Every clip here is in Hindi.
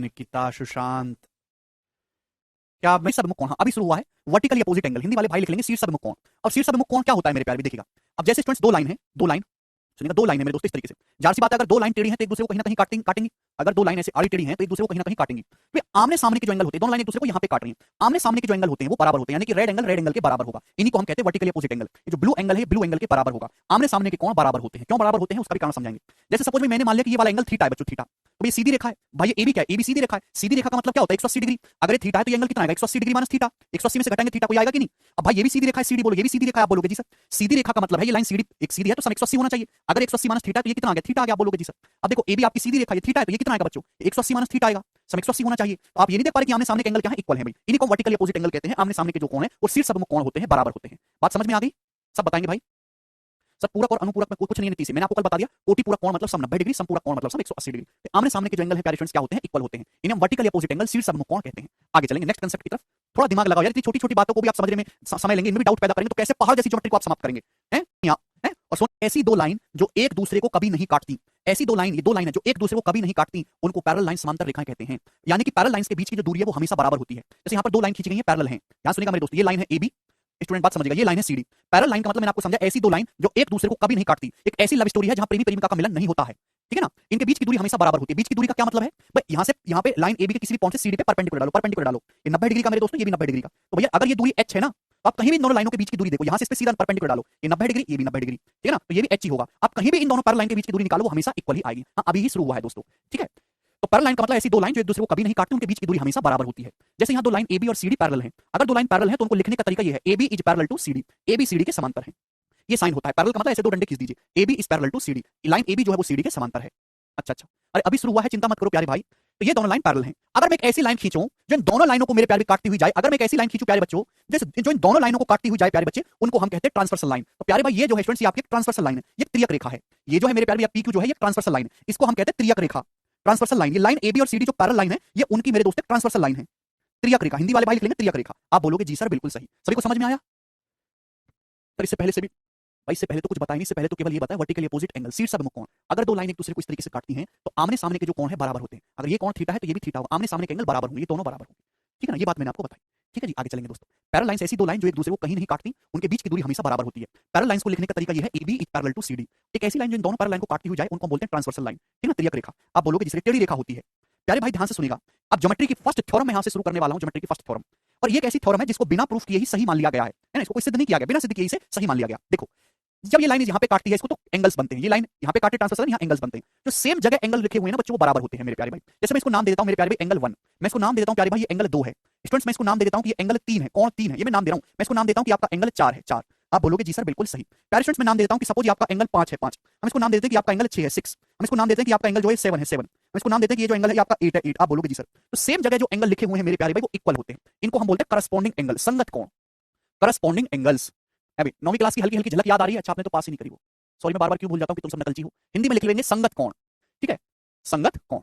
निकिता, सुशांत, क्या मैं सबमुख कोण? हाँ, अभी शुरू हुआ है। वर्टिकली अपोजिट एंगल, हिंदी वाले भाई लिख लेंगे शीर्ष सबमुख कोण। और शीर्ष सबमुख कोण क्या होता है मेरे प्यारे भी देखिएगा। अब जैसे स्टूडेंट्स दो लाइन है, दो लाइन सुनिएगा, दो लाइन है मेरे दोस्त, इस तरीके से जाहिर सी बात है अगर दो लाइन टेढ़ी है तो एक दूसरे को कहीं ना कहीं काटेंगी। अगर दो लाइन ऐसे आड़ी टेढ़ी है तो एक दूसरे को कहीं ना कहीं काटेंगी। तो आमने सामने के जो एंगल होते हैं, दोनों लाइन एक दूसरे को यहाँ पे काट रही हैं, आमने सामने के जो एंगल होते हैं वो बराबर होते हैं, यानी कि रेड एंगल के बराबर होगा। इन्हीं को हम कहते हैं वर्टिकली अपोजिट एंगल। ये जो ब्लू एंगल है, ब्लू एंगल के बराबर होगा। आमने सामने के कोण बराबर होते हैं। क्यों बराबर होते हैं उसका भी कारण समझाएंगे। जैसे सपोज मैंने मान लिया कि ये वाला एंगल थीटा है बच्चों, थीटा तो ये सीधी रेखा है भाई, ये एबी क्या है, एबी सीधी रेखा है। सीधी रेखा का मतलब क्या होता है 180 डिग्री। अगर ये थीटा है तो ये एंगल कितना आएगा 180 डिग्री माइनस थीटा। 180 में से घटाएंगे थीटा कोई आएगा कि नहीं। अब भाई ये भी सीधी रेखा है, सीडी बोलो, ये भी सीधी रेखा है, आप बोलोगे जी सर सीधी रेखा का मतलब है ये लाइन सीधी, एक सीधी है तो सम 180 होना चाहिए। अगर 180 माइनस थीटा तो ये कितना आ गया, थीटा आ गया, आप बोलोगे जी सर। अब देखो एबी आपकी सीधी रेखा, ये थीटा है तो ये कितना आएगा बच्चों 180 माइनस थीटा आएगा, सम 180 होना चाहिए। तो आप ये नहीं देख पा रहे कि आमने सामने के एंगल क्या है, इक्वल है भाई। इन्हीं को वर्टिकली अपोजिट एंगल कहते हैं। आमने सामने के जो कोण है वो शीर्ष सबमुख कोण होते हैं, बराबर होते हैं। बात समझ में आ गई? सब बताएंगे भाई। सब पूरक और अनुपूरक में कुछ नहीं है नीति से। मैंने आपको कल बता दिया कोटि पूरक कोण मतलब सम 90 डिग्री, समपूरक कोण मतलब सम 180 डिग्री। तो आमने सामने के जो एंगल है प्यारे फ्रेंड्स क्या होते हैं, इक्वल होते हैं। इन्हें वर्टिकली अपोजिट एंगल शीर्ष सबमुख कोण कहते हैं। आगे चलेंगे नेक्स्ट कांसेप्ट की तरफ। थोड़ा दिमाग लगाओ यार, इतनी छोटी छोटी बातों को भी आप समझने में समय लेंगे, इनमें भी डाउट पैदा करेंगे तो कैसे पहाड़ जैसी ज्योमेट्री को आप समाप्त करेंगे हैं यहाँ है। और सुन, ऐसी दो लाइन जो एक दूसरे को कभी नहीं काटती, ऐसी दो लाइन, ये दो लाइन है जो एक दूसरे को कभी नहीं काटती, उनको पैरेलल लाइन समांतर रेखाएं कहते हैं। यानी कि पैरेलल लाइंस के बीच की जो दूरी है वो हमेशा बराबर होती है। जैसे यहाँ पर दो लाइन खींची गई है, पैरेलल है। यहाँ सुनिएगा मेरे दोस्त, ये लाइन है एबी, स्टूडेंट बात समझेगा, ये लाइन है सीडी। पैरेलल लाइन का मतलब मैंने आपको समझा ऐसी दो लाइन जो एक दूसरे को कभी नहीं काटती। एक ऐसी लव स्टोरी है जहां प्रेमी प्रेमिका का मिलन नहीं होता है, ठीक है ना। इनके बीच की दूरी हमेशा बराबर होती है। बीच की दूरी का क्या मतलब है भाई, यहाँ से यहाँ पे लाइन एबी के किसी भी पॉइंट से सीडी पे परपेंडिकुलर डालो, परपेंडिकुलर डालो। ये 90 डिग्री का मेरे दोस्तों, ये भी 90 डिग्री का। तो भैया अगर ये दूरी h है ना, तो आप कहीं भी इन दोनों लाइनों के बीच की दूरी देखो, यहाँ से इस पे सीधा परपेंडिकुलर डालो, ये 90 डिग्री, ये भी 90 डिग्री, ठीक है ना। तो ये भी h ही होगा। आप कहीं भी इन दोनों पैरेलल लाइन के बीच की दूरी निकालो, वो हमेशा इक्वल ही आएगी। हाँ अभी ही शुरू हुआ है दोस्तों, ठीक है। तो पैरेलल लाइन का मतलब ऐसी दो लाइन जो एक दूसरे को कभी नहीं काटती, उनके बीच की दूरी हमेशा बराबर होती है। जैसे यहाँ दो लाइन AB और CD पैरेलल हैं। अगर दो लाइन पैरेलल हैं तो उनको लिखने का तरीका ये है, AB is parallel to CD, AB CD के समांतर है। ये साइन होता है। पैरेलल का मतलब ऐसे दो डंडे खींच दीजिए, AB is parallel to CD, line AB जो है वो CD के समांतर है। अच्छा, अरे अभी शुरू हुआ है, चिंता मत करो प्यारे भाई। तो ये दोनों लाइन पैरेलल हैं। अगर मैं एक ऐसी लाइन खींचूं जो इन दोनों लाइनों को मेरे प्यारे काटती हुई जाए, अगर मैं एक ऐसी लाइन खींचूं प्यारे बच्चों जैसे जो इन दोनों लाइनों को काटती हुई जाए प्यारे बच्चे, उनको हम कहते हैं ट्रांसवर्सल लाइन। तो प्यारे भाई ये जो है स्टूडेंट्स, ये आपकी ट्रांसवर्सल लाइन है, ये त्रियक रेखा है। ये जो है मेरे प्यारे PQ जो है ये ट्रांसवर्सल लाइन है, इसको हम कहते हैं त्रियक रेखा, ट्रांसवर्सल लाइन। ये लाइन AB और CD जो पैरेलल लाइन है, ये उनकी मेरे दोस्त ट्रांसवर्सल लाइन है, त्रियक रेखा। हिंदी वाले भाई लिख लेंगे त्रियक रेखा। आप बोलोगे जी सर बिल्कुल सही। सभी को समझ में आया? पर इससे पहले से भी भाई, इससे पहले तो कुछ बताया नहीं, इससे पहले तो केवल ये बताया वर्टिकली अपोजिट एंगल शीर्ष सबमुख कोण। अगर दो लाइन एक दूसरे को इस तरीके से काटती हैं तो आमने सामने के जो कोण है बराबर होते हैं। अगर ये कोण थीटा है तो ये भी थीटा होगा, आमने सामने के एंगल बराबर होंगे, ये दोनों बराबर होंगे, ठीक है ना। ये बात मैंने आपको बताई, ठीक है जी। आगे चलेंगे दोस्तों। पैरेलल लाइंस ऐसी दो लाइन जो एक दूसरे को कहीं नहीं काटती, उनके बीच की दूरी हमेशा बराबर होती है। पैरेलल लाइंस को लिखने का तरीका ये है, AB is parallel to CD। एक ऐसी लाइन जो इन दोनों पैरेलल लाइन को काटती हुई जाए उनको बोलते हैं ट्रांसवर्सल लाइन, ठीक है ना, त्रियक रेखा। आप बोलोगे जिससे टेढ़ी रेखा होती है। प्यारे भाई ध्यान से सुनिएगा। अब ज्योमेट्री की फर्स्ट थ्योरम मैं यहां से शुरू करने वाला हूं, ज्योमेट्री की फर्स्ट थ्योरम। और ये एक ऐसी थ्योरम है जिसको बिना प्रूफ किए ही सही मान लिया गया है ना, इसको कोई सिद्ध नहीं किया गया, बिना सिद्ध किए इसे सही मान लिया गया। देखो जब ये लाइन यहाँ पे काटती है इसको तो एंगल्स बनते हैं, ये लाइन यहाँ पे काटे ट्रांसवर्सल, यहाँ एंगल्स बनते हैं। जो सेम जगह एंगल लिखे हुए हैं ना बच्चों वो बराबर होते हैं मेरे प्यारे भाई। जैसे मैं इसको नाम दे देता हूँ मेरे प्यारे भाई एंगल 1, मैं इसको नाम दे देता हूँ प्यारे भाई ये एंगल 2 है। स्टूडेंट्स मैं इसको नाम दे देता हूँ कि ये एंगल 3 है, कोण 3 है, ये मैं नाम दे रहा हूँ। मैं इसको नाम देता हूँ कि आपका एंगल 4 है, 4। आप बोलोगे जी सर बिल्कुल सही। प्यारे स्टूडेंट्स मैं नाम देता हूँ कि सपोज आपका एंगल 5 है, 5। हम इसको नाम देते हैं कि आपका एंगल 6 है, 6। हम इसको नाम देते हैं कि आपका एंगल जो है 7 है, 7। हम इसको नाम देते हैं कि ये जो एंगल है आपका 8 है, 8। आप बोलोगे जी सर। तो सेम जगह जो एंगल लिखे हुए हैं मेरे प्यारे भाई वो इक्वल होते हैं, इनको हम बोलते हैं करस्पॉन्डिंग एंगल, संगत कोण, करस्पॉन्डिंग एंगल्स। अभी 9वीं क्लास की हल्की हल्की झलक याद आ रही है? अच्छा आपने तो पास ही नहीं करी वो, सॉरी मैं बार बार क्यों भूल जाता हूं कि तुम सब नकलची हो। हिंदी में लिख लेंगे संगत कोण, ठीक है, संगत कोण।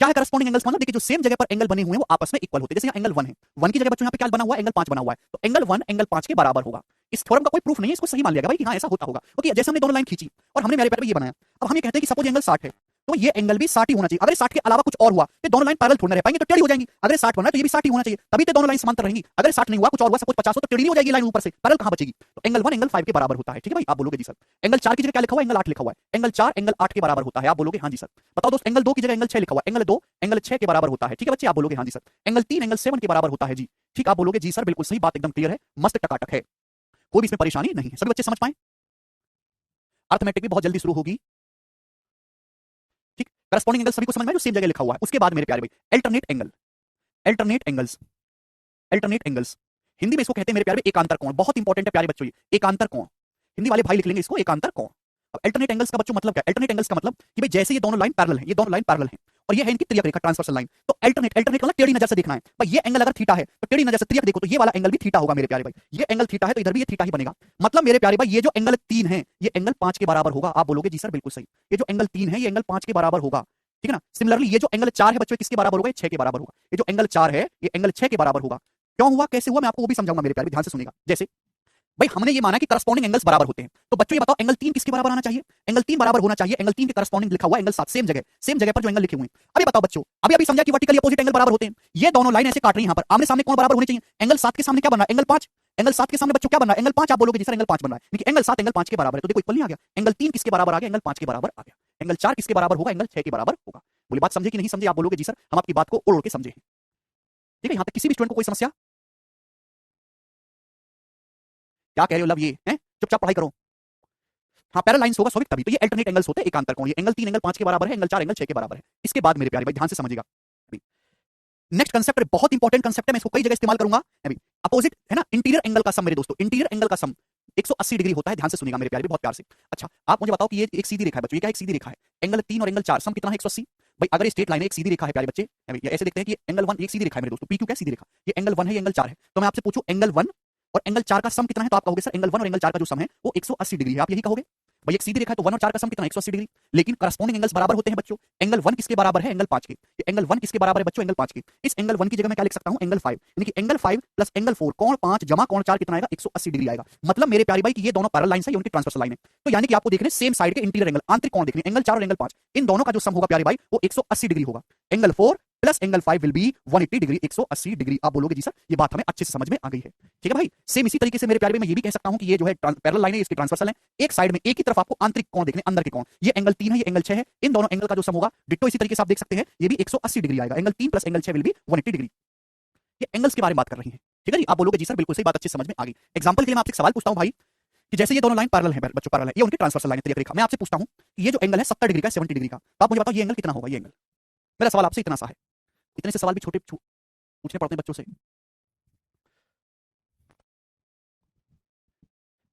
क्या है करस्पॉन्डिंग एंगल्स? मतलब देखिए जो सेम जगह पर एंगल बने हुए हैं वो आपस में इक्वल होते हैं। जैसे यहाँ एंगल 1 है, 1 की जगह बच्चों यहाँ पे क्या बना हुआ है, एंगल 5 बना हुआ है, तो एंगल 1 एंगल 5 के बराबर होगा। इस थ्योरम का कोई प्रूफ नहीं है, इसको सही मान लिया गया भाई कि हाँ ऐसा होता होगा। ओके जैसे हमने दोनों लाइन खींची और हमने मेरे पैर पे ये बनाया, अब हम ये कहते हैं कि सपोज एंगल 60 है तो ये एंगल भी 60 ही होना चाहिए। अगर 60 के अलावा कुछ और हुआ तो दोनों लाइन पैरेलल थोड़ी ना रह पाएंगे, तो टेढ़ी हो जाएंगी। अगर 60 बना है तो ये भी 60 ही होना चाहिए, तभी तो दोनों लाइन समांतर रहेंगी। अगर 60 नहीं हुआ, कुछ और हुआ, सपोज 50 हो, तो टेढ़ी नहीं हो जाएगी लाइन ऊपर से, पैरेलल कहां बचेगी। तो एंगल 1 एंगल 5 के बराबर होता है, ठीक है भाई। आप बोलोगे जी सर। एंगल 4 की जगह क्या लिखा हुआ है, एंगल 8 लिखा हुआ है, एंगल 4 एंगल 8 के बराबर होता है। आप बोलोगे हां जी सर। बताओ दोस्त एंगल 2 की जगह एंगल 6 लिखा हुआ है, एंगल 2 एंगल 6 के बराबर होता है, ठीक है बच्चे। आप बोलोगे हां जी सर। एंगल 3 एंगल 7 के बराबर होता है जी, ठीक। आप बोलोगे जी सर बिल्कुल सही, बात एकदम क्लियर है, मस्त टकाटक है, कोई भी इसमें परेशानी नहीं है। सभी बच्चे समझ पाए? अर्थमेटिक भी बहुत जल्दी शुरू होगी, ठीक। करस्पॉन्डिंग एंगल सभी को समझ में जो सेम जगह लिखा हुआ है। उसके बाद मेरे प्यारे भाई alternate angle, alternate angles, alternate angles Hindi में इसको कहते हैं मेरे प्यारे एकांतर कोण। बहुत इंपॉर्टेंट है प्यारे बच्चों ये एकांतर कोण, हिंदी वाले भाई लिख लेंगे इसको एकांतर कोण। अब अल्टरनेट एंगल्स का बच्चों मतलब क्या है? अल्टरनेट एंगल्स का मतलब कि भाई जैसे ये दोनों लाइन पैरेलल है, ये दोनों लाइन पैरेलल है और ये है इनकी त्रियक रेखा, ट्रांसवर्सल लाइन। तो अल्टरनेट, अल्टरनेट मतलब टेढ़ी नजर से देखना है भाई। ये एंगल अगर थीटा है तो टेढ़ी नजर से त्रियक देखो तो ये वाला एंगल भी थीटा होगा मेरे प्यारे भाई। ये एंगल थीटा है तो इधर भी ये थीटा ही बनेगा। मतलब मेरे प्यारे भाई ये जो एंगल 3 है ये एंगल 5 के बराबर होगा। आप बोलोगे जी सर बिल्कुल सही। ये जो एंगल 3 है ये एंगल 5 के बराबर होगा, ठीक है ना। सिमिलरली ये जो एंगल 4 है बच्चों किसके बराबर होगा, 6 के बराबर होगा। ये जो एंगल 4 है ये एंगल 6 के बराबर होगा। क्यों हुआ, कैसे हुआ, मैं आपको वो भी समझाऊंगा मेरे प्यारे, ध्यान से सुनिएगा। जैसे भाई हमने ये माना कि करस्पॉन्डिंग एंगल्स बराबर होते हैं, तो बच्चों ये बताओ एंगल 3 किसके बराबर आना चाहिए? एंगल 3 बराबर होना चाहिए एंगल 3 के करस्पॉन्डिंग लिखा हुआ एंगल 7, सेम जगह पर जो एंगल लिखे हुए हैं। अब ये बताओ बच्चों, अभी अभी समझा कि वर्टिकली अपोजिट एंगल बराबर होते हैं, ये दोनों लाइन ऐसे काट रही है, यहां पर आमने सामने कोण बराबर होने चाहिए। एंगल 7 के सामने क्या बन रहा है? एंगल 5। एंगल 7 के सामने बच्चों क्या बन रहा है? एंगल 5। आप बोलोगे जी सर एंगल 5 बन रहा है, लेकिन एंगल 7 एंगल 5 के बराबर है, तो देखो इक्वल नहीं आ गया? एंगल 3 किसके बराबर आ गया? एंगल 5 के बराबर आ गया। एंगल 4 किसके बराबर होगा? एंगल 6 के बराबर होगा। बोली बात समझे कि नहीं समझे? आप बोलोगे जी सर हम आपकी बात को उड़ उड़ के समझे हैं। ठीक है, यहां तक किसी भी स्टूडेंट को कोई समस्या? क्या कह रहे हो लव? ये है चुपचाप पढ़ाई करो। हाँ पैरेलल लाइंस होगा स्वाभाविक, तभी तो ये अल्टरनेट एंगल्स होते हैं एकांतर कोण। ये एंगल 3 एंगल 5 के बराबर है, एंगल 4 एंगल 6 के बराबर है। इसके बाद मेरे प्यारे भाई ध्यान से समझिएगा। नेक्स्ट कंसेप्ट बहुत इंपॉर्टेंट कंसेप्ट है, मैं इसको कई जगह इस्तेमाल करूंगा। अभी अपोजिट है ना, इंटीरियर एंगल का सम मेरे दोस्तों, इंटीरियर एंगल का सम 180 डिग्री होता है। ध्यान से सुनिएगा मेरे प्यारे भी बहुत प्यार से। अच्छा आप मुझे बताओ कि ये एक सीधी रेखा है बच्चों, ये क्या एक सीधी रेखा है? एंगल 3 और एंगल 4 सम कितना है? 180। भाई अगर ये स्ट्रेट लाइन है, एक सीधी रेखा है प्यारे बच्चे, ऐसे देखते हैं कि एंगल 1 एक सीधी रेखा है मेरे दोस्तों, PQ क्या सीधी रेखा, ये एंगल 1 है, ये एंगल 4 है। तो मैं आपसे पूछूं एंगल 1 और एंगल 4 का सम कितना है, तो आप कहोगे सर एंगल 1 और एंगल 4 का जो सम है वो 180 डिग्री है। आप यही कहोगे भाई एक सीधी रेखा है तो 1 और 4 का सम कितना है? 180 डिग्री। लेकिन करस्पॉन्डिंग एंगल्स बराबर होते हैं बच्चों। एंगल 1 किसके बराबर है? एंगल 5 के। ये एंगल 1 किसके बराबर है बच्चों? एंगल 5 के। इस एंगल 1 की जगह मैं क्या लिख सकता हूं? एंगल 5, यानी कि एंगल 5 प्लस एंगल 4 कोण 5 जमा कोण 4 कितना आएगा? 180 डिग्री आएगा। मतलब मेरे प्यारे भाई कि ये दोनों पैरेलल लाइंस है, ये उनकी ट्रांसवर्सल लाइन है। तो यानी कि आपको देखने सेम साइड के इंटीरियर एंगल आंतरिक कोण देखने, एंगल 4 और एंगल 5 इन दोनों का जो सम होगा प्यारे भाई वो 180 डिग्री होगा। Angle 4 plus angle 5 will be 180 degree, 180 degree. आप बोलोगे जी सर ये बात हमें अच्छे से समझ में आ गई है। ठीक है भाई, सेम इसी तरीके से मेरे प्यारे भाई मैं ये भी कह सकता हूं कि ये जो है पैरेलल लाइन है, इसकी ट्रांसवर्सल है। एक साइड में एक ही तरफ आपको आंतरिक कोण देखने, अंदर के कोण, ये एंगल 3 है, ये एंगल 6 है, इन दोनों एंगल का जो सम होगा डिट्टो इसी तरीके से आप देख सकते हैं, ये भी 180 डिग्री आएगा। Angle 3 plus angle 6 will be 180 degree. ये एंगल्स के बारे में बात कर रही है। ठीक है जी, आप बोलोगे जी सर बिल्कुल सही बात, अच्छी समझ में आ गई। एग्जांपल के लिए मैं आपसे एक सवाल पूछता हूं भाई कि जैसे ये दोनों लाइन पैरेलल है बच्चों, पैरेलल है, ये उनकी ट्रांसवर्सल लाइन है, त्रियक रेखा। मैं आपसे पूछता हूं कि ये जो एंगल है 70 डिग्री का, 70 डिग्री का, तो आप मुझे बताओ ये एंगल कितना होगा? ये एंगल, मेरा सवाल आपसे इतना सा है। इतने से सवाल भी छोटे पूछने पड़ते हैं बच्चों से।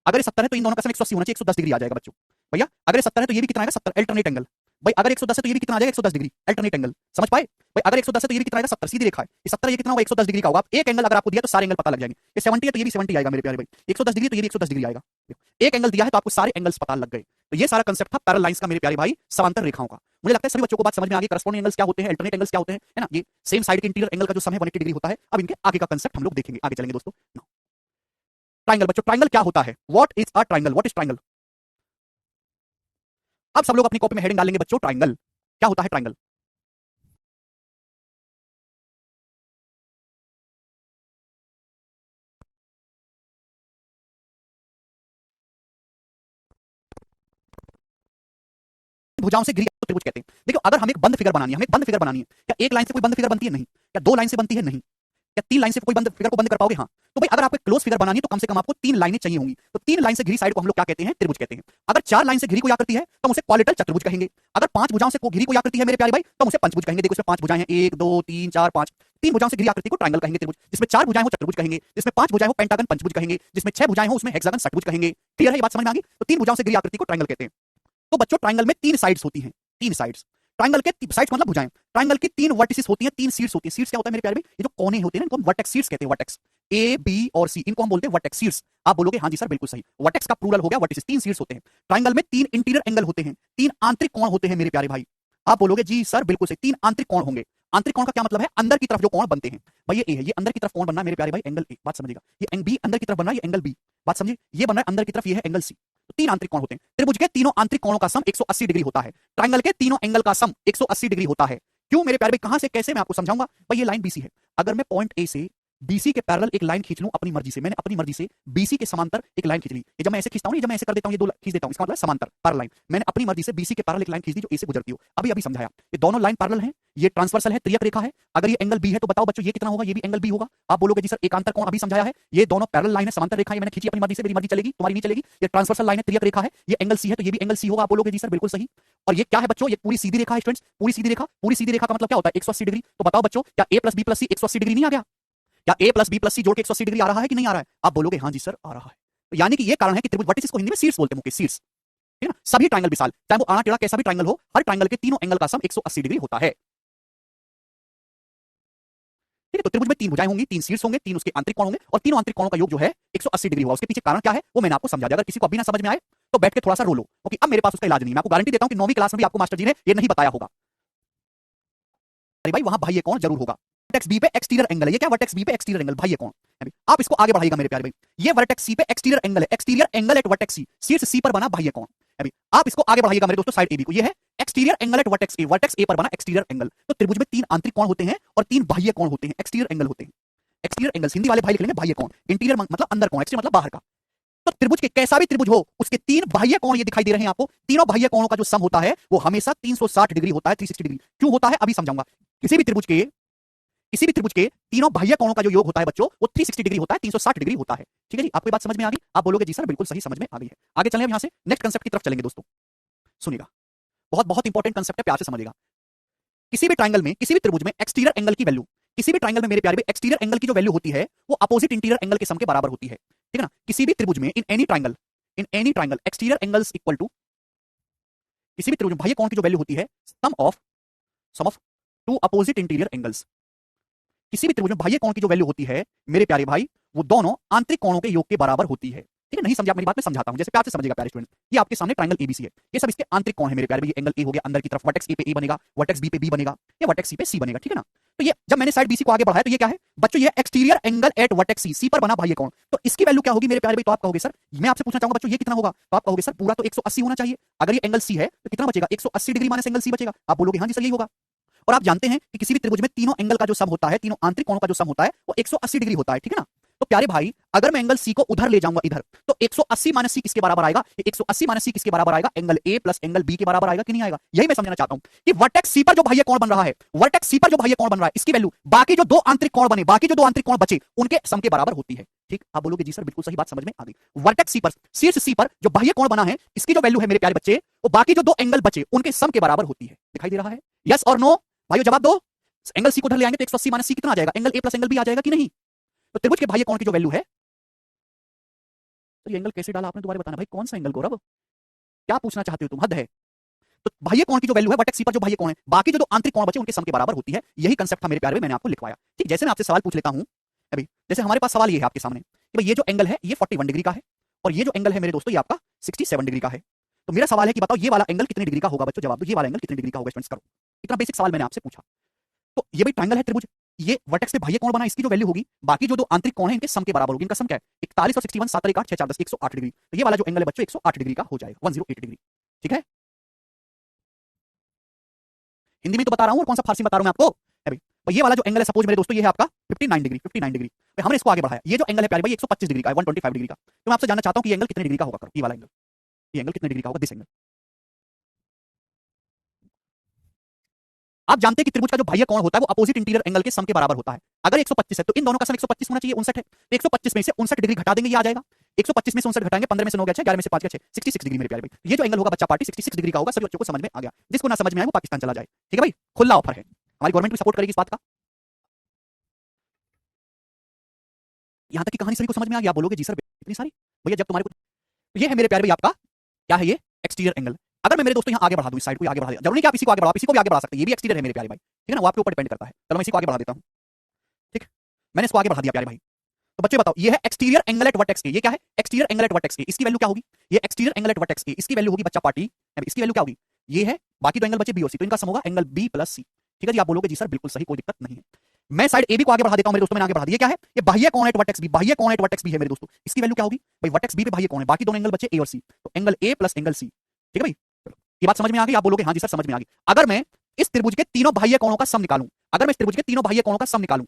अगर ये 70 है तो इन दोनों का सम 180 होना चाहिए, 110 डिग्री आ जाएगा बच्चों। भैया अगर ये 70 है तो ये भी कितना आएगा? 70 अल्टरनेट एंगल। भाई अगर 110 है तो ये भी कितना आ जाएगा? 110 डिग्री अल्टरनेट एंगल। समझ पाए? भाई अगर 110 है तो ये भी कितना आएगा? 70 सीधी रेखा है, ये 70 ये कितना होगा? 110 डिग्री का होगा। एक एंगल अगर आपको दिया तो सारे एंगल पता लग जाएंगे। ये 70 है तो ये भी 70 आएगा मेरे प्यारे भाई, 110 डिग्री तो ये भी 110 डिग्री आएगा। एक एंगल दिया है तो आपको सारे एंगल्स पता लग गए। तो ये सारा कंसेप्ट था पैरेलल लाइंस का मेरे प्यारे भाई, समांतर रेखाओं का। मुझे लगता है सभी बच्चों को बात समझ में आ गई। करस्पॉन्डिंग एंगल्स क्या होते हैं, अल्टरनेट एंगल्स क्या होते हैं, है ना? ये सेम साइड के इंटीरियर एंगल का जो सम है 180 डिग्री होता है। अब इनके आगे का कंसेप्ट हम लोग देखेंगे, आगे चलेंगे दोस्तों। ट्राइंगल बच्चों, ट्राइंगल क्या होता है? What is a triangle? What is triangle? अब सब लोग अपनी कॉपी में हेडिंग डालेंगे बच्चों, ट्राइंगल क्या होता है? ट्राइंगल भुजाओं से घिरी त्रिभुज कहते हैं। देखो अगर हमें एक बंद फिगर बनानी है, हमें बंद फिगर बनानी है, क्या एक लाइन से कोई बंद फिगर बनती है? नहीं। क्या दो लाइन से बनती है? नहीं। क्या तीन लाइन से कोई बंद फिगर को बंद कर पाओगे? हाँ। तो भाई अगर आपको क्लोज फिगर बनानी है तो कम से कम आपको तीन लाइनें चाहिए होंगी। तो तीन लाइन से घिरी साइड को हम लोग क्या कहते हैं? त्रिभुज कहते हैं। अगर चार लाइन से घिरी कोई आकृति है तो हम उसे क्वालिटल चतुर्भुज कहेंगे। अगर पांच भुजाओं से घिरी कोई आकृति है मेरे प्यारे भाई तो हम उसे पंचभुज कहेंगे। देखो इसमें पांच भुजाएं हैं, 1 2 3 4 5। तीन भुजाओं से घिरी आकृति को ट्रायंगल कहेंगे, त्रिभुज। जिसमें चार भुजाएं हो चतुर्भुज कहेंगे, जिसमें पांच भुजाएं हो पेंटागन पंचभुज कहेंगे, जिसमें छह भुजाएं हो उसमें हेक्सागन षटभुज कहेंगे। क्लियर है ये बात समझ में आ गई? तो तीन भुजाओं से घिरी आकृति को ट्रायंगल कहते हैं। तो बच्चों ट्रायंगल में तीन साइड्स होती हैं, तीन साइड्स। ट्रायंगल के साइड्स मतलब भुजाएं। ट्रायंगल की तीन वर्टिसेस होती हैं, तीन सीड्स होती हैं। सीड्स क्या होता है मेरे प्यारे भाई? ये जो कोने होते हैं ना इनको हम वर्टेक्स सीड्स कहते हैं। वर्टेक्स ए बी और सी, इनको हम बोलते हैं वर्टेक्स सीड्स। आप बोलोगे हाँ जी सर बिल्कुल सही, वर्टेक्स का प्लूरल हो गया वर्टिसेस। तीन सीड्स होते हैं ट्रायंगल में, तीन इंटीरियर एंगल होते हैं, तीन आंतरिक कोण होते हैं मेरे प्यारे भाई। आप बोलोगे जी सर बिल्कुल सही, तीन आंतरिक कोण होंगे। आंतरिक कोण का क्या मतलब है? अंदर की तरफ जो कोण बनते हैं। भाई ये ए है, ये अंदर की तरफ कोण बनना है मेरे प्यारे भाई, एंगल ए। बात समझिएगा, ये एंगल बी अंदर की तरफ बन रहा है, ये एंगल बी। बात समझिए, ये बन रहा है अंदर की तरफ, ये है एंगल सी। तो तीन आंतरिक कोण होते हैं। त्रिभुज के तीनों आंतरिक कोणों का सम 180 डिग्री होता है। ट्रायंगल के तीनों एंगल का सम 180 डिग्री होता है। क्यों मेरे प्यारे भाई? कहां से कैसे मैं आपको समझाऊंगा। भाई ये लाइन बीसी है, अगर मैं पॉइंट ए से बीसी के पैरेलल एक लाइन खींच लूं अपनी मर्जी से, मैंने अपनी मर्जी से बीसी के समांतर एक लाइन खींच ली। ये जब मैं ऐसे खींचता हूं, जब मैं ऐसे कर देता हूं, ये दो खींच देता हूं, इसका मतलब समांतर पैरेलल लाइन। मैंने अपनी मर्जी से बीसी के पैरेलल एक लाइन खींच दी जो ए से गुजरती हो। अभी अभी समझाया, ये दोनों लाइन पैरेलल हैं, ये ट्रांसवर्सल है, त्रियक रेखा है। अगर ये एंगल बी है तो बताओ बच्चों ये कितना होगा? ये भी एंगल बी होगा। आप बोलोगे जी सर एकांतर कोण अभी समझाया है, ये दोनों पैरेलल लाइन है, समांतर रेखा है, मैंने खींची अपनी मर्जी से, मेरी मर्जी चलेगी, तुम्हारी नहीं चलेगी। ये ट्रांसवर्सल लाइन है, त्रियक रेखा है, ये एंगल सी है तो ये भी एंगल सी होगा। आप बोलोगे जी सर बिल्कुल सही। और ये क्या है बच्चों? ये पूरी सीधी रेखा है स्टूडेंट्स, पूरी सीधी रेखा। पूरी सीधी रेखा का मतलब क्या होता है? 180 डिग्री। तो बताओ बच्चों क्या a plus B plus C 180 degree नहीं आ गया? क्या a plus B plus C जोड़ के 180 डिग्री आ रहा है कि नहीं आ रहा है? आप बोलोगे हाँ जी सर आ रहा है। तो यानी कि ये कारण है कि त्रिभुज वर्टिसेस को हिंदी में सीड्स बोलते हैं, मुकेश सीड्स। ठीक है ना? सभी ट्रायंगल विशाल, चाहे वो आना टेढ़ा कैसा भी ट्रायंगल हो, हर ट्रायंगल के तीनों एंगल का सम 180 डिग्री होता है। ठीक है, तो त्रिभुज में तीन भुजाएं होंगी, तीन सीड्स होंगे, तीन उसके आंतरिक कोण होंगे और तीनों आंतरिक कोणों का योग जो है 180 डिग्री होगा। उसके पीछे कारण क्या है वो मैंने आपको समझा दिया। अगर किसी को अभी ना समझ में आए तो बैठ के थोड़ा सा रो लो, क्योंकि अब मेरे पास उसका इलाज नहीं है। मैं आपको गारंटी देता हूं कि 9वीं क्लास में भी आपको मास्टर जी ने ये नहीं बताया होगा। अरे भाई वहां भाई ये कौन जरूर होगा। वर्टेक्स बी पे एक्सटीरियर एंगल है। ये क्या वर्टेक्स बी पे एक्सटीरियर एंगल बाह्य कोण है। आप इसको आगे बढ़ाइएगा मेरे प्यारे भाई, ये वर्टेक्स सी पे एक्सटीरियर एंगल है, एक्सटीरियर एंगल एट वर्टेक्स सी, शीर्ष सी पर बना बाह्य कोण है। आप इसको आगे बढ़ाइएगा मेरे दोस्तों साइड ए बी को, ये है एक्सटीरियर एंगल एट वर्टेक्स ए पर बना एक्सटीरियर एंगल। तो त्रिभुज में 3 आंतरिक कोण होते हैं और 3 बाह्य कोण होते हैं, एक्सटीरियर एंगल होते हैं। एक्सटीरियर एंगल हिंदी वाले भाई लिख लेंगे बाह्य कोण, इंटीरियर मतलब अंदर कोण, एक्सटीरियर मतलब बाहर का। तो त्रिभुज के कैसा भी त्रिभुज हो उसके 3 बाह्य कोण ये दिखाई दे रहे हैं आपको। तीनों बाह्य कोणों का जो सम होता है वो हमेशा 360 डिग्री होता है, 360 डिग्री। क्यों होता है अभी समझाऊंगा। किसी भी त्रिभुज के तीनों बाह्य कोणों का जो योग होता है बच्चों वो 360 डिग्री होता है, 360 डिग्री होता है। ठीक है जी, आपको बात समझ में आ गई? आप बोलोगे जी सर बिल्कुल सही समझ में आ गई है। आगे चलें अब यहां से नेक्स्ट कंसेप्ट की तरफ चलेंगे दोस्तों। सुनिएगा, बहुत बहुत इंपॉर्टेंट कंसेप्ट है, प्यार से समझिएगा। किसी भी ट्रायंगल में, किसी भी त्रिभुज में एक्सटीरियर एंगल की वैल्यू, किसी भी ट्रायंगल में मेरे प्यारे एक्सटीरियर एंगल की जो वैल्यू होती है वो अपोजिट इंटीरियर एंगल के सम के बराबर होती है। ठीक है ना? किसी भी त्रिभुज में in any triangle exterior angles equal to, किसी भी त्रिभुज में बाह्य कोण की जो वैल्यू होती है सम ऑफ 2 अपोजिट इंटीरियर एंगल्स। किसी भी त्रिभुज में बाह्य कोण की जो वैल्यू होती है मेरे प्यारे भाई वो दोनों आंतरिक कोणों के योग के बराबर होती है। ठीक है? नहीं समझा मेरी बात, मैं समझाता हूं, जैसे प्यार से समझिएगा प्यारे स्टूडेंट। ये आपके सामने ट्रायंगल एबीसी है, ये सब इसके आंतरिक कोण है मेरे प्यारे भाई। ये एंगल ए हो गया अंदर की तरफ, वर्टेक्स ए पे ए बनेगा, वर्टेक्स बी पे बी बनेगा, या वर्टेक्स सी पे सी बनेगा। ठीक है ना? तो ये जब मैंने साइड बीसी को आगे बढ़ाया तो ये क्या है बच्चों, ये एक्सटीरियर एंगल एट वर्टेक्स सी, सी पर बना बाह्य कोण। तो इसकी वैल्यू क्या होगी मेरे प्यारे भाई? तो आप कहोगे सर, मैं आपसे पूछना चाहूंगा बच्चों ये कितना होगा? तो आप कहोगे सर पूरा तो 180 होना चाहिए। अगर ये एंगल सी है तो कितना बचेगा? 180 डिग्री माइनस एंगल सी बचेगा। आप बोलोगे हाँ जी सर यही होगा। और आप जानते हैं कि किसी भी त्रिभुज में तीनों एंगल का जो सम होता है, तीनों आंतरिक कोणों का जो सम होता है वो 180 डिग्री होता है। ठीक है ना? तो प्यारे भाई अगर मैं एंगल सी को उधर ले जाऊंगा इधर, तो 180 माइनस सी किसके बराबर आएगा? 180 माइनस सी किसके बराबर आएगा? Angle A plus angle B के बराबर आएगा कि नहीं आएगा? यही मैं समझना चाहता हूं कि वर्टेक्स सी पर जो बाह्य कोण बन रहा है, वर्टेक्स सी पर जो बाह्य कोण बन रहा है, इसकी वैल्यू बाकी जो दो आंतरिक कोण बने, बाकी जो दो आंतरिक कोण बचे उनके सम के बराबर होती है। ठीक? आप बोलोगे जी सर बिल्कुल सही बात समझ में आ गई। वर्टेक्स सी पर, शीर्ष सी पर जो बाह्य कोण बना है इसकी जो वैल्यू है मेरे प्यारे बच्चे वो बाकी जो दो एंगल बचे उनके सम के बराबर होती है। दिखाई दे रहा है? यस और नो भाइयों जवाब दो। एंगल सी को उधर ले आएंगे तो 180 माइनस सी कितना आ जाएगा? Angle A plus angle B आ जाएगा कि नहीं? तो त्रिभुज के बाह्य कोण की जो वैल्यू है, तो ये एंगल कैसे डाला आपने दोबारा बताना भाई, कौन सा एंगल गौरव, क्या पूछना चाहते हो तुम? हद है। तो बाह्य कोण की जो वैल्यू है वर्टेक्स सी पर जो बाह्य कोण है बाकी जो दो आंतरिक कोण बचे उनके सम के बराबर होती है। यही कंसेप्ट था मेरे प्यारे, मैंने आपको लिखवाया। ठीक? जैसे मैं आपसे सवाल पूछ लेता हूं अभी, जैसे हमारे पास सवाल ये है आपके सामने कि भाई ये जो एंगल है ये 41 डिग्री का है और ये जो एंगल है मेरे दोस्तों ये आपका 67 डिग्री का है। तो मेरा सवाल है कि बताओ ये वाला एंगल कितने डिग्री का होगा? बच्चों जवाब दो, ये वाला एंगल कितने डिग्री का होगा? स्टूडेंट्स करो, इतना बेसिक सवाल मैंने आपसे पूछा। तो ये भाई ट्रायंगल है त्रिभुज, ये वर्टेक्स पे बाह्य कोण बना, इसकी जो वैल्यू होगी बाकी जो दो आंतरिक कोण है इनके सम के बराबर होगी। इनका सम क्या है? 41 और 61, 7 और 8 6 4 10, 108 डिग्री। तो ये वाला जो एंगल है बच्चों 108 डिग्री का हो जाएगा, 108 डिग्री। ठीक है? हिंदी में तो बता रहा हूं और कौन सा फारसी बता रहा हूं मैं आपको अभी। तो ये वाला जो एंगल है सपोज मेरे दोस्तों ये है आपका 59 डिग्री, 59 डिग्री। तो हमने इसको आगे बढ़ाया, ये जो एंगल है प्यारे भाई 125 डिग्री का है, 125 डिग्री का। तो मैं आपसे जानना चाहता हूं कि ये एंगल कितने डिग्री का होगा? करो ये वाला एंगल, ये एंगल कितने डिग्री का होगा? This angle. आप जानते हैं कि त्रिभुज का जो बाह्य कोण होता है वो अपोजिट इंटीरियर एंगल के सम के बराबर होता है। अगर 125 है तो इन दोनों का सम 125 होना चाहिए, 59 है। तो 125 में से 59 डिग्री घटा देंगे, ये आ जाएगा। 125 में से 59 घटाएंगे, 15 में से 9 गया 6, 11 में से 5 गया 6, 66 डिग्री मेरे प्यारे भाई। ये जो एंगल होगा बच्चा पार्टी 66 डिग्री का होगा। सभी बच्चों को समझ में आ गया? जिसको ना समझ में आए वो पाकिस्तान चला जाए। ठीक है भाई, खुला ऑफर है, हमारी गवर्नमेंट भी सपोर्ट करेगी इस बात का। यहां तक की कहानी सभी को समझ में आ गई? आप बोलोगे जी सर इतनी सारी भैया जब तुम्हारे को, तो ये है मेरे प्यारे भाई आपका क्या है? ये एक्सटीरियर एंगल। अगर मैं मेरे दोस्तों यहाँ आगे बढ़ा दूं, इस साइड को आगे बढ़ा दिया, जरूरी नहीं कि आप इसी को आगे बढ़ाओ, इसी को भी आगे बढ़ा सकते हैं, ये भी एक्सटीरियर है मेरे प्यारे भाई। ठीक है ना? वो आपके ऊपर डिपेंड करता है। चलो मैं इसी को आगे बढ़ा देता हूं। ठीक, मैंने इसको आगे बढ़ा दिया प्यारे भाई। तो बच्चे बताओ ये है एक्सटीरियर एंगल एट वर्टेक्स ए, ये क्या है? एक्सटीरियर एंगल एट वर्टेक्स ए, इसकी वैल्यू क्या होगी? ये एक्सटीरियर एंगल एट वर्टेक्स ए, इसकी वैल्यू होगी बच्चा पार्टी, इसकी वैल्यू क्या होगी? ये है, बाकी दो एंगल बचे बी और सी, तो इनका सम होगा एंगल बी प्लस सी। ठीक है जी? आप बोलोगे जी सर बिल्कुल सही, कोई दिक्कत नहीं है। मैं साइड ए बी को आगे बढ़ा देता हूं मेरे दोस्तों, मैंने आगे बढ़ा दिया। क्या है? ये बाह्य कोण एट वर्टेक्स बी, बाह्य कोण एट वर्टेक्स बी है मेरे दोस्तों, इसकी वैल्यू क्या होगी? भाई वर्टेक्स बी पे बाह्य कोण है, बाकी दोनों एंगल बचे ए और सी, तो angle A plus angle C. ठीक है भाई? ये बात समझ में आ गई? आप बोलोगे हाँ जी सर समझ में आ गई। अगर मैं इस त्रिभुज के तीनों बाह्य कोणों का सम निकालूं, अगर मैं इस त्रिभुज के तीनों बाह्य कोणों का सम निकालूं,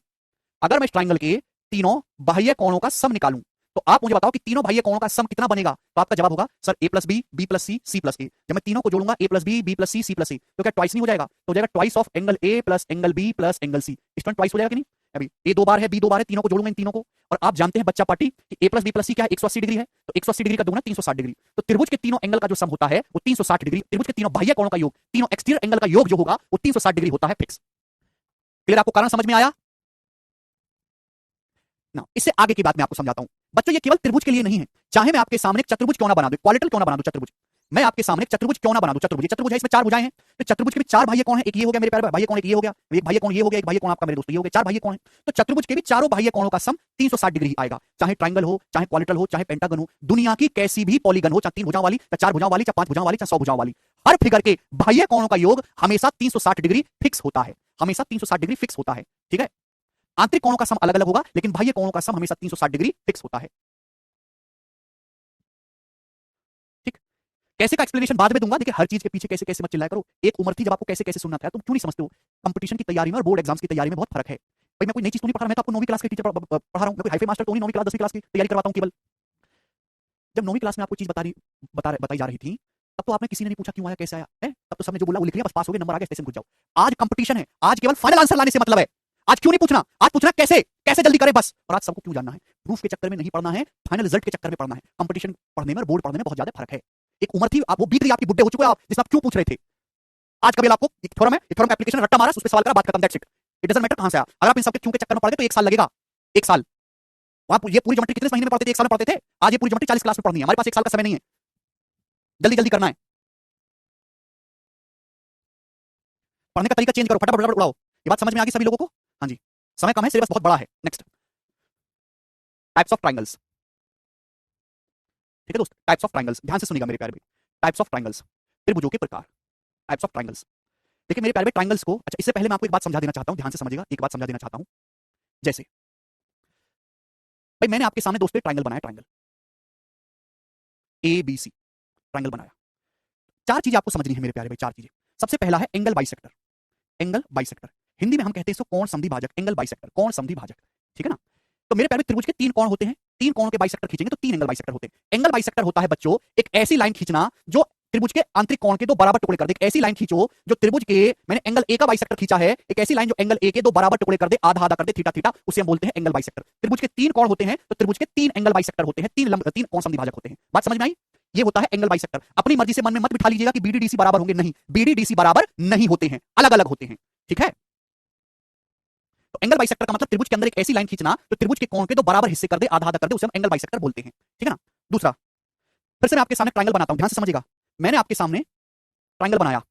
अगर मैं इस ट्रायंगल के तीनों बाह्य कोणों का सम निकालूं, तो आप मुझे बताओ कि तीनों बाह्य कोणों का सम कितना बनेगा? तो आपका जवाब होगा sir A plus B, B plus C, C plus A. जब मैं तीनों को जोड़ूंगा A plus B, B plus C, C plus A, तो क्या ट्वाइस नहीं हो जाएगा? तो हो जाएगा twice of angle A plus angle B plus angle C. इस टाइम ट्वाइस हो जाएगा कि नहीं? अभी ए 2 बार है, बी 2 बार है, तीनों को जोड़ूंगा इन तीनों को। और आप जानते हैं बच्चा पार्टी कि ए प्लस बी प्लस सी क्या है? 180 डिग्री है, तो 180 डिग्री का दुगुना 360 डिग्री। तो त्रिभुज के तीनों एंगल का जो सम होता है वो 360 डिग्री, त्रिभुज के तीनों बाह्य कोणों का योग, तीनों एक्सटीरियर एंगल का योग जो होगा वो 360 डिग्री होता है फिक्स। क्लियर? आपको कारण समझ में आया ना? इससे आगे की बात मैं आपको समझाता हूं बच्चों। ये केवल त्रिभुज के लिए नहीं है, चाहे मैं आपके सामने चतुर्भुज क्यों ना बना दूं, क्वाड्रिलेटरल क्यों ना बना दूं, चतुर्भुज, मैं आपके सामने चतुर्भुज क्यों ना बना दूं। चतुर्भुज, ये चतुर्भुज है, इसमें 4 भुजाएं हैं, तो चतुर्भुज के भी 4 बाह्य कोण हैं। एक ये हो गया मेरे प्यारे बाह्य कोण, एक ये हो गया, एक बाह्य कोण ये हो गया, एक बाह्य कोण आपका मेरे दोस्तों ये हो गया, 4 बाह्य कोण हैं। तो चतुर्भुज के भी चारों बाह्य कोणों का सम 360 डिग्री आएगा, चाहे ट्रायंगल हो, चाहे क्वाड्रिलेटरल हो, चाहे पेंटागन हो, दुनिया की कैसी भी पॉलीगन हो, चाहे 3 भुजाओं वाली, चाहे 4 भुजाओं वाली, चाहे 5 भुजाओं वाली, चाहे 100 भुजाओं वाली, हर फिगर के बाह्य कोणों का योग हमेशा 360 डिग्री फिक्स होता है, हमेशा 360 डिग्री फिक्स होता है। ठीक है? आंतरिक कोणों का सम अलग अलग होगा, लेकिन बाह्य कोणों का सम हमेशा 360 डिग्री फिक्स होता है। ठीक, कैसे का एक्सप्लेनेशन बाद में दूंगा। देखिए हर चीज के पीछे कैसे कैसे मत चिल्लाया करो। एक उम्र थी जब आपको कैसे कैसे सुनना था, तुम क्यों नहीं समझते हो? कंपटीशन की तैयारी में और बोर्ड एग्जाम्स की तैयारी में बहुत फर्क है भाई। मैं कोई नई चीज तो नहीं पढ़ा रहा, मैं तो आपको 9वीं क्लास के टीचर पढ़ा रहा हूं। मैं कोई हाईफाई मास्टर तो नहीं 9वीं क्लास 10वीं क्लास की तैयारी करवाता हूं केवल। जब 9वीं क्लास में आपको चीज बताई जा रही थी, तब तो आपने किसी ने नहीं पूछा क्यों आया कैसे आया है, तब तो सबने जो बोला वो लिख लिया, बस पास हो गए, नंबर आ गए, स्टेशन घुस जाओ। आज कंपटीशन है, आज केवल फाइनल आंसर लाने से मतलब है। आज क्यों नहीं पूछना, आज पूछना कैसे कैसे जल्दी करें बस। और आज सबको क्यों जानना है, प्रूफ के चक्कर में नहीं पढ़ना है, फाइनल रिजल्ट के चक्कर में पढ़ना है। कंपटीशन पढ़ने में और बोर्ड पढ़ने में बहुत ज्यादा फर्क है। एक उम्र थी, आप वो बीत गई, आपकी बुड्ढे हो चुके हो आप, जिसमें आप क्यों पूछ रहे थे। आज कभी आपको एक थ्योरम है, एक थ्योरम का एप्लीकेशन रट्टा मारा, उस पर सवाल करा, बात खत्म, that's it. It doesn't matter कहां से आया। अगर आप इन सबके क्यों के चक्कर में पड़ गए तो 1 साल लगेगा, 1 साल। आप ये पूरी ज्योमेट्री कितने महीने में पढ़ते थे, 1 साल में पढ़ते थे। आज ये पूरी ज्योमेट्री 40 क्लास में पढ़नी है, हमारे पास 1 साल का समय नहीं है, जल्दी जल्दी करना है। पढ़ने का तरीका चेंज करो, फटाफट फटाफट उड़ाओ। ये बात समझ में आ गई सभी लोगों को? हाँ जी, समय कम है, सिलेबस बहुत बड़ा है। Next, types of triangles. ठीक है दोस्त, टाइप्स ऑफ ट्रायंगल्स, ध्यान से सुनिएगा मेरे प्यारे भाई। टाइप्स ऑफ ट्रायंगल्स, त्रिभुजों के प्रकार, टाइप्स ऑफ ट्रायंगल्स। देखिए मेरे प्यारे भाई, ट्रायंगल्स को, अच्छा इससे पहले मैं आपको एक बात समझा देना चाहता हूं, ध्यान से समझिएगा, एक बात समझा देना चाहता हूं। जैसे भाई मैंने आपके सामने दोस्तों ट्रायंगल बनाया, triangle A B C triangle बनाया। 4 चीजें आपको समझनी है मेरे प्यारे भाई, 4 चीजें। सबसे पहला है angle bisector. Angle bisector Hindi में हम कहते हैं इसको कोण समद्वि भाजक, एंगल बाइसेक्टर, कोण समद्वि भाजक। ठीक है ना? तो मेरे प्यारे त्रिभुज के 3 कोण होते हैं, 3 कोणों के बाइसेक्टर खींचेंगे तो 3 एंगल बाइसेक्टर होते हैं। एंगल बाइसेक्टर होता है बच्चों एक ऐसी लाइन खींचना जो त्रिभुज के आंतरिक कोण के 2 बराबर टुकड़े कर दे। ऐसी लाइन खींचो जो त्रिभुज के, मैंने एंगल ए का बाइसेक्टर खींचा है, एक ऐसी लाइन जो एंगल ए के 2 बराबर टुकड़े कर दे, आधा आधा कर दे, थीटा थीटा, उसे हम बोलते हैं एंगल बाइसेक्टर। त्रिभुज के 3 कोण होते हैं तो त्रिभुज के 3 एंगल बाइसेक्टर होते हैं, 3 कोण समद्वि भाजक होते हैं। बात समझ में आई? ये होता है एंगल बाइसेक्टर। अपनी मर्जी से मन में मत बिठा लीजिएगा कि बीडीडीसी बराबर होंगे, नहीं, बीडीडीसी बराबर नहीं होते हैं, अलग अलग होते हैं। ठीक है? तो एंगल बाइसेक्टर का मतलब त्रिभुज के अंदर एक ऐसी लाइन खींचना जो त्रिभुज के कोण के 2 बराबर हिस्से कर दे, आधा आधा कर दे, उसे हम एंगल बाइसेक्टर बोलते हैं। ठीक है ना? दूसरा, फिर से मैं आपके सामने ट्रायंगल बनाता हूं, ध्यान से समझिएगा। मैंने आपके सामने ट्रायंगल बनाया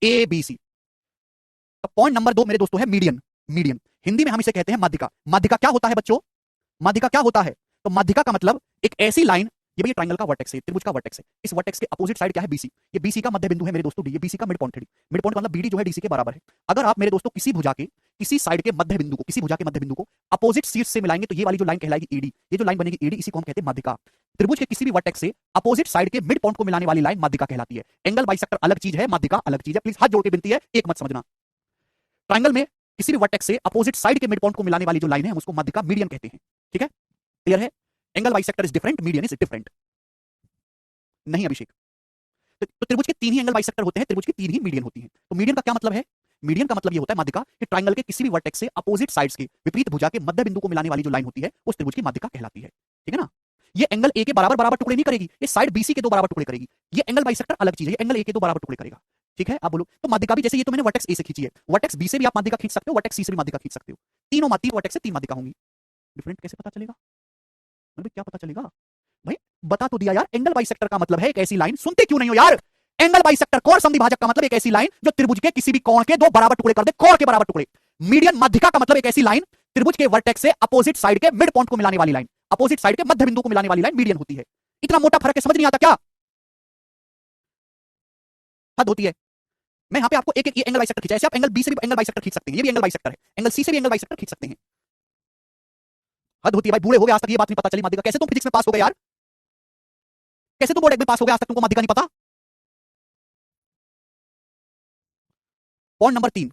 ए बी सी। तो पॉइंट नंबर 2 मेरे दोस्तों है मीडियन। मीडियन हिंदी में हम इसे कहते हैं माध्यिका। माध्यिका क्या होता है बच्चों? माध्यिका क्या होता है? तो माध्यिका का मतलब एक ऐसी लाइन, ये भी ट्रायंगल का वर्टेक्स है, त्रिभुज का वर्टेक्स है, इस वर्टेक्स के अपोजिट साइड क्या है? बीसी। ये बीसी का मध्य बिंदु है मेरे दोस्तों डी, ये बीसी का मिड पॉइंट है डी। मिड पॉइंट मतलब बीडी जो है डीसी के बराबर है। अगर आप मेरे दोस्तों किसी भुजा के किसी साइड के मध्य बिंदु को, किसी भुजा के मध्य बिंदु को अपोजिट शीर्ष से मिलाएंगे तो ये वाली जो लाइन कहलाएगी ईडी, ये जो लाइन बनेगी ईडी, इसी को हम कहते हैं माध्यिका। त्रिभुज के किसी भी वर्टेक्स से अपोजिट साइड के मिड पॉइंट को मिलाने वाली लाइन माध्यिका कहलाती है। एंगल बाइसेक्टर अलग चीज है, माध्यिका अलग चीज है, प्लीज हाथ जोड़ के विनती है, एक मत समझना। ट्रायंगल में किसी भी वर्टेक्स से अपोजिट साइड के मिड पॉइंट को मिलाने वाली जो लाइन है हम उसको माध्यिका, मीडियन कहते हैं। ठीक है? क्लियर है? Angle bisector is different, median is different. नहीं अभिषेक, तो त्रिभुज के 3 ही एंगल बाइसेक्टर होते हैं, त्रिभुज की 3 ही मीडियन होती हैं। तो मीडियन का क्या मतलब है? मीडियन का मतलब ये होता है माध्यिका कि ट्रायंगल के किसी भी वर्टेक्स से अपोजिट साइड्स के विपरीत भुजा के मध्य बिंदु को मिलाने वाली जो लाइन होती है उस त्रिभुज की माध्यिका कहलाती है। ठीक है ना? ये एंगल ए के बराबर बराबर टुकड़े नहीं करेगी, ये साइड बीसी के 2 बराबर टुकड़े करेगी। ये एंगल बाइसेक्टर अलग चीज है, ये एंगल ए के 2 बराबर टुकड़े करेगा। ठीक है? आप बोलो तो माध्यिका भी जैसे ये तो मैंने वर्टेक्स ए से खींची है, वर्टेक्स बी से भी आप माध्यिका खींच सकते हो, वर्टेक्स सी से भी माध्यिका खींच सकते हो। तीनों वर्टेक्स से 3 माध्यिका होंगी। डिफरेंट कैसे पता चलेगा? मतलब क्या पता चलेगा भाई? बता तो दिया यार, एंगल बाइसेक्टर का मतलब है एक ऐसी लाइन, सुनते क्यों नहीं हो यार? एंगल बाइसेक्टर कोण समद्वि भाजक का मतलब एक ऐसी लाइन जो त्रिभुज के किसी भी कोण के 2 बराबर टुकड़े कर दे, कोण के बराबर टुकड़े। मीडियन माध्यिका का मतलब एक ऐसी लाइन त्रिभुज के वर्टेक्स से अपोजिट साइड के मिड पॉइंट को मिलाने वाली लाइन, अपोजिट साइड के मध्य बिंदु को मिलाने वाली लाइन मीडियन होती है। इतना मोटा फर्क है, समझ नहीं आता क्या? हद होती है। मैं यहां पे आपको एक एक एंगल बाइसेक्टर खींचा, ऐसे आप एंगल बी से भी एंगल बाइसेक्टर खींच सकते हैं, ये भी एंगल बाइसेक्टर है, एंगल सी से भी एंगल बाइसेक्टर खींच सकते हैं। हद होती है भाई, बूढ़े हो गए, आज तक ये बात नहीं पता चली माध्यिका। कैसे तुम फिजिक्स में पास हो गए यार? कैसे तुम बोर्ड में पास हो गए, आज तक तुमको माध्यिका नहीं पता? Point number 3,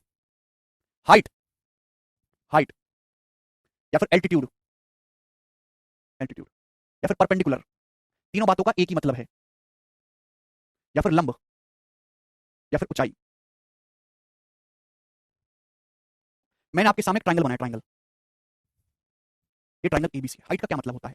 height. हाइट या फिर एल्टीट्यूड, एल्टीट्यूड या फिर परपेंडिकुलर, तीनों बातों का एक ही मतलब है। या फिर लंब या फिर ऊंचाई। मैंने आपके सामने ट्रायंगल बनाया, ट्रायंगल, ये ट्रायंगल एबीसी। हाइट का क्या मतलब होता है?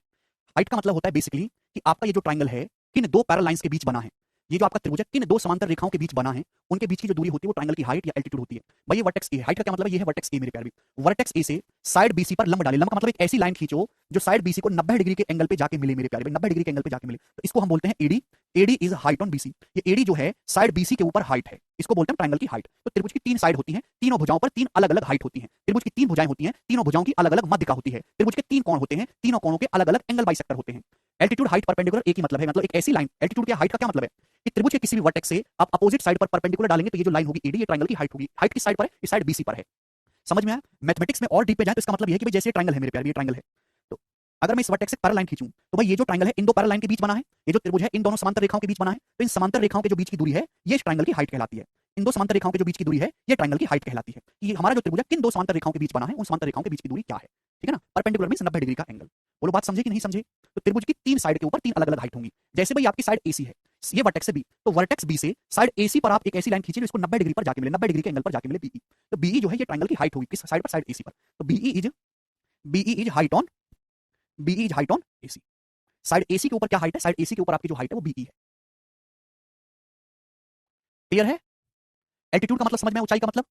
हाइट का मतलब होता है बेसिकली कि आपका ये जो ट्रायंगल है किन 2 पैरेलल लाइंस के बीच बना है। ये जो आपका त्रिभुज है किन 2 समांतर रेखाओं के बीच बना है, उनके बीच की जो दूरी होती है वो ट्रायंगल की हाइट या एल्टीट्यूड होती है। भाई ये वर्टेक्स ए, हाइट का क्या मतलब है? ये है वर्टेक्स ए मेरे प्यारे। वर्टेक्स ए से साइड बीसी पर लंब डाले। लंब का मतलब एक ऐसी लाइन खींचो जो साइड बीसी को 90 डिग्री के एंगल पे जाके मिले मेरे प्यारे, 90 डिग्री के एंगल पे जाके मिले, तो इसको हम बोलते हैं AD. AD is height on BC. ये एडी जो है साइड बीसी के ऊपर हाइट है, इसको बोलते हैं ट्रायंगल की हाइट। तो त्रिभुज की 3 साइड होती हैं, तीनों भुजाओं पर 3 अलग अलग हाइट होती है। त्रिभुज की 3 भुजाएं होती हैं, तीनों भुजाओं की अलग अलग माध्यिका होती है। त्रिभुज के 3 कोण होते हैं, तीनों कोणों के अलग अलग एंगल बाइसेक्टर होते हैं। एल्टीट्यूड, हाइट, परपेंडिकुलर एक ही मतलब है, मतलब एक ऐसी लाइन। एल्टीट्यूड या हाइट का क्या मतलब है कि त्रिभुज के किसी भी वर्टेक्स से आप अपोजिट साइड पर परपेंडिकुलर डालेंगे तो ये जो लाइन होगी एडी, ये ट्रायंगल की हाइट होगी। हाइट किस साइड पर है? इस साइड बीसी पर है। समझ में आया? मैथमेटिक्स में और डीप पे जाए तो इसका मतलब ये है कि भाई जैसे ट्रायंगल है मेरे प्यारे, ये ट्रायंगल है, तो अगर मैं इस वर्टेक्स से पैरेलल लाइन खींचूं तो भाई ये जो ट्रायंगल है इन दो पैरेलल लाइन के बीच बना है, ये जो त्रिभुज है इन दोनों समांतर रेखाओं के बीच बना है, तो इन समांतर रेखाओं के जो बीच की दूरी है ये इस ट्रायंगल की हाइट कहलाती है। इन दो समांतर रेखाओं के जो बीच की दूरी है ये ट्रायंगल की हाइट कहलाती है। ये हमारा जो त्रिभुज है किन दो समांतर रेखाओं के बीच बना है, उन समांतर रेखाओं के बीच की दूरी क्या है, ठीक है ना? परपेंडिकुलर मींस 90 डिग्री का एंगल। बोलो बात समझे कि नहीं समझे? तो त्रिभुज की तीन साइड के ऊपर तीन अलग अलग हाइट होंगी। जैसे भाई आपकी साइड एसी है, ये वर्टेक्स से बी, तो वर्टेक्स बी से साइड एसी पर आप एक ऐसी लाइन खींचिए जिसको 90 डिग्री पर जाके मिले, 90 डिग्री के एंगल पर जाके मिले बीई। तो बीई जो है ये ट्रायंगल की हाइट होगी किस साइड पर? साइड एसी पर। तो BE is height on AC. Side AC के ऊपर क्या हाइट है? साइड एसी के ऊपर आपकी जो हाइट है वो बीई है। क्लियर है? एल्टीट्यूड का मतलब समझ में, ऊंचाई का मतलब?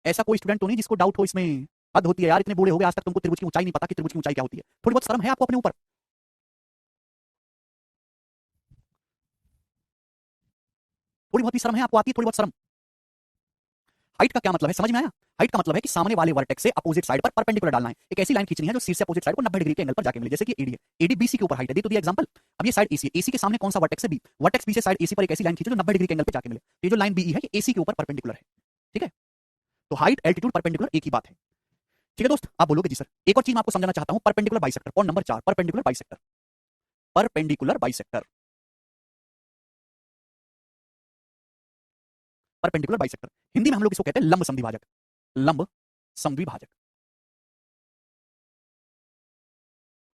ऐसा कोई स्टूडेंट तो नहीं जिसको डाउट हो इसमें? हद होती है यार, इतने बूढ़े हो गए आज तक तुमको त्रिभुज की ऊंचाई नहीं पता कि त्रिभुज की ऊंचाई क्या होती है। थोड़ी बहुत शर्म है आपको अपने ऊपर? थोड़ी बहुत भी शर्म है आपको? आती है थोड़ी बहुत शर्म? हाइट का क्या मतलब है, समझ में आया? हाइट का मतलब है कि सामने वाले वर्टेक्स से अपोजिट साइड पर परपेंडिकुलर डालना है। एक ऐसी लाइन खींचनी है जो शीर्ष से अपोजिट साइड को 90 डिग्री के एंगल पर जाके मिले, जैसे कि एडी है, एडी बीसी के ऊपर हाइट है, दे तो दिया एग्जांपल। अब ये साइड एसी है, एसी के सामने कौन सा वर्टेक्स है? बी। वर्टेक्स बी से साइड एसी पर एक ऐसी लाइन खींचो जो 90 डिग्री के एंगल पे जाके मिले। तो ये जो लाइन बीई है ये एसी के ऊपर परपेंडिकुलर है, ठीक है? तो हाइट, एल्टीट्यूड, परपेंडिकुलर एक ही बात है, ठीक है दोस्त? आप बोलोगे जी सर। एक और चीज मैं आपको समझाना चाहता हूं, perpendicular bisector. Point number 4, perpendicular bisector. Perpendicular bisector, perpendicular bisector Hindi में हम लोग इसको कहते हैं लंब समद्विभाजक। लंब समद्विभाजक।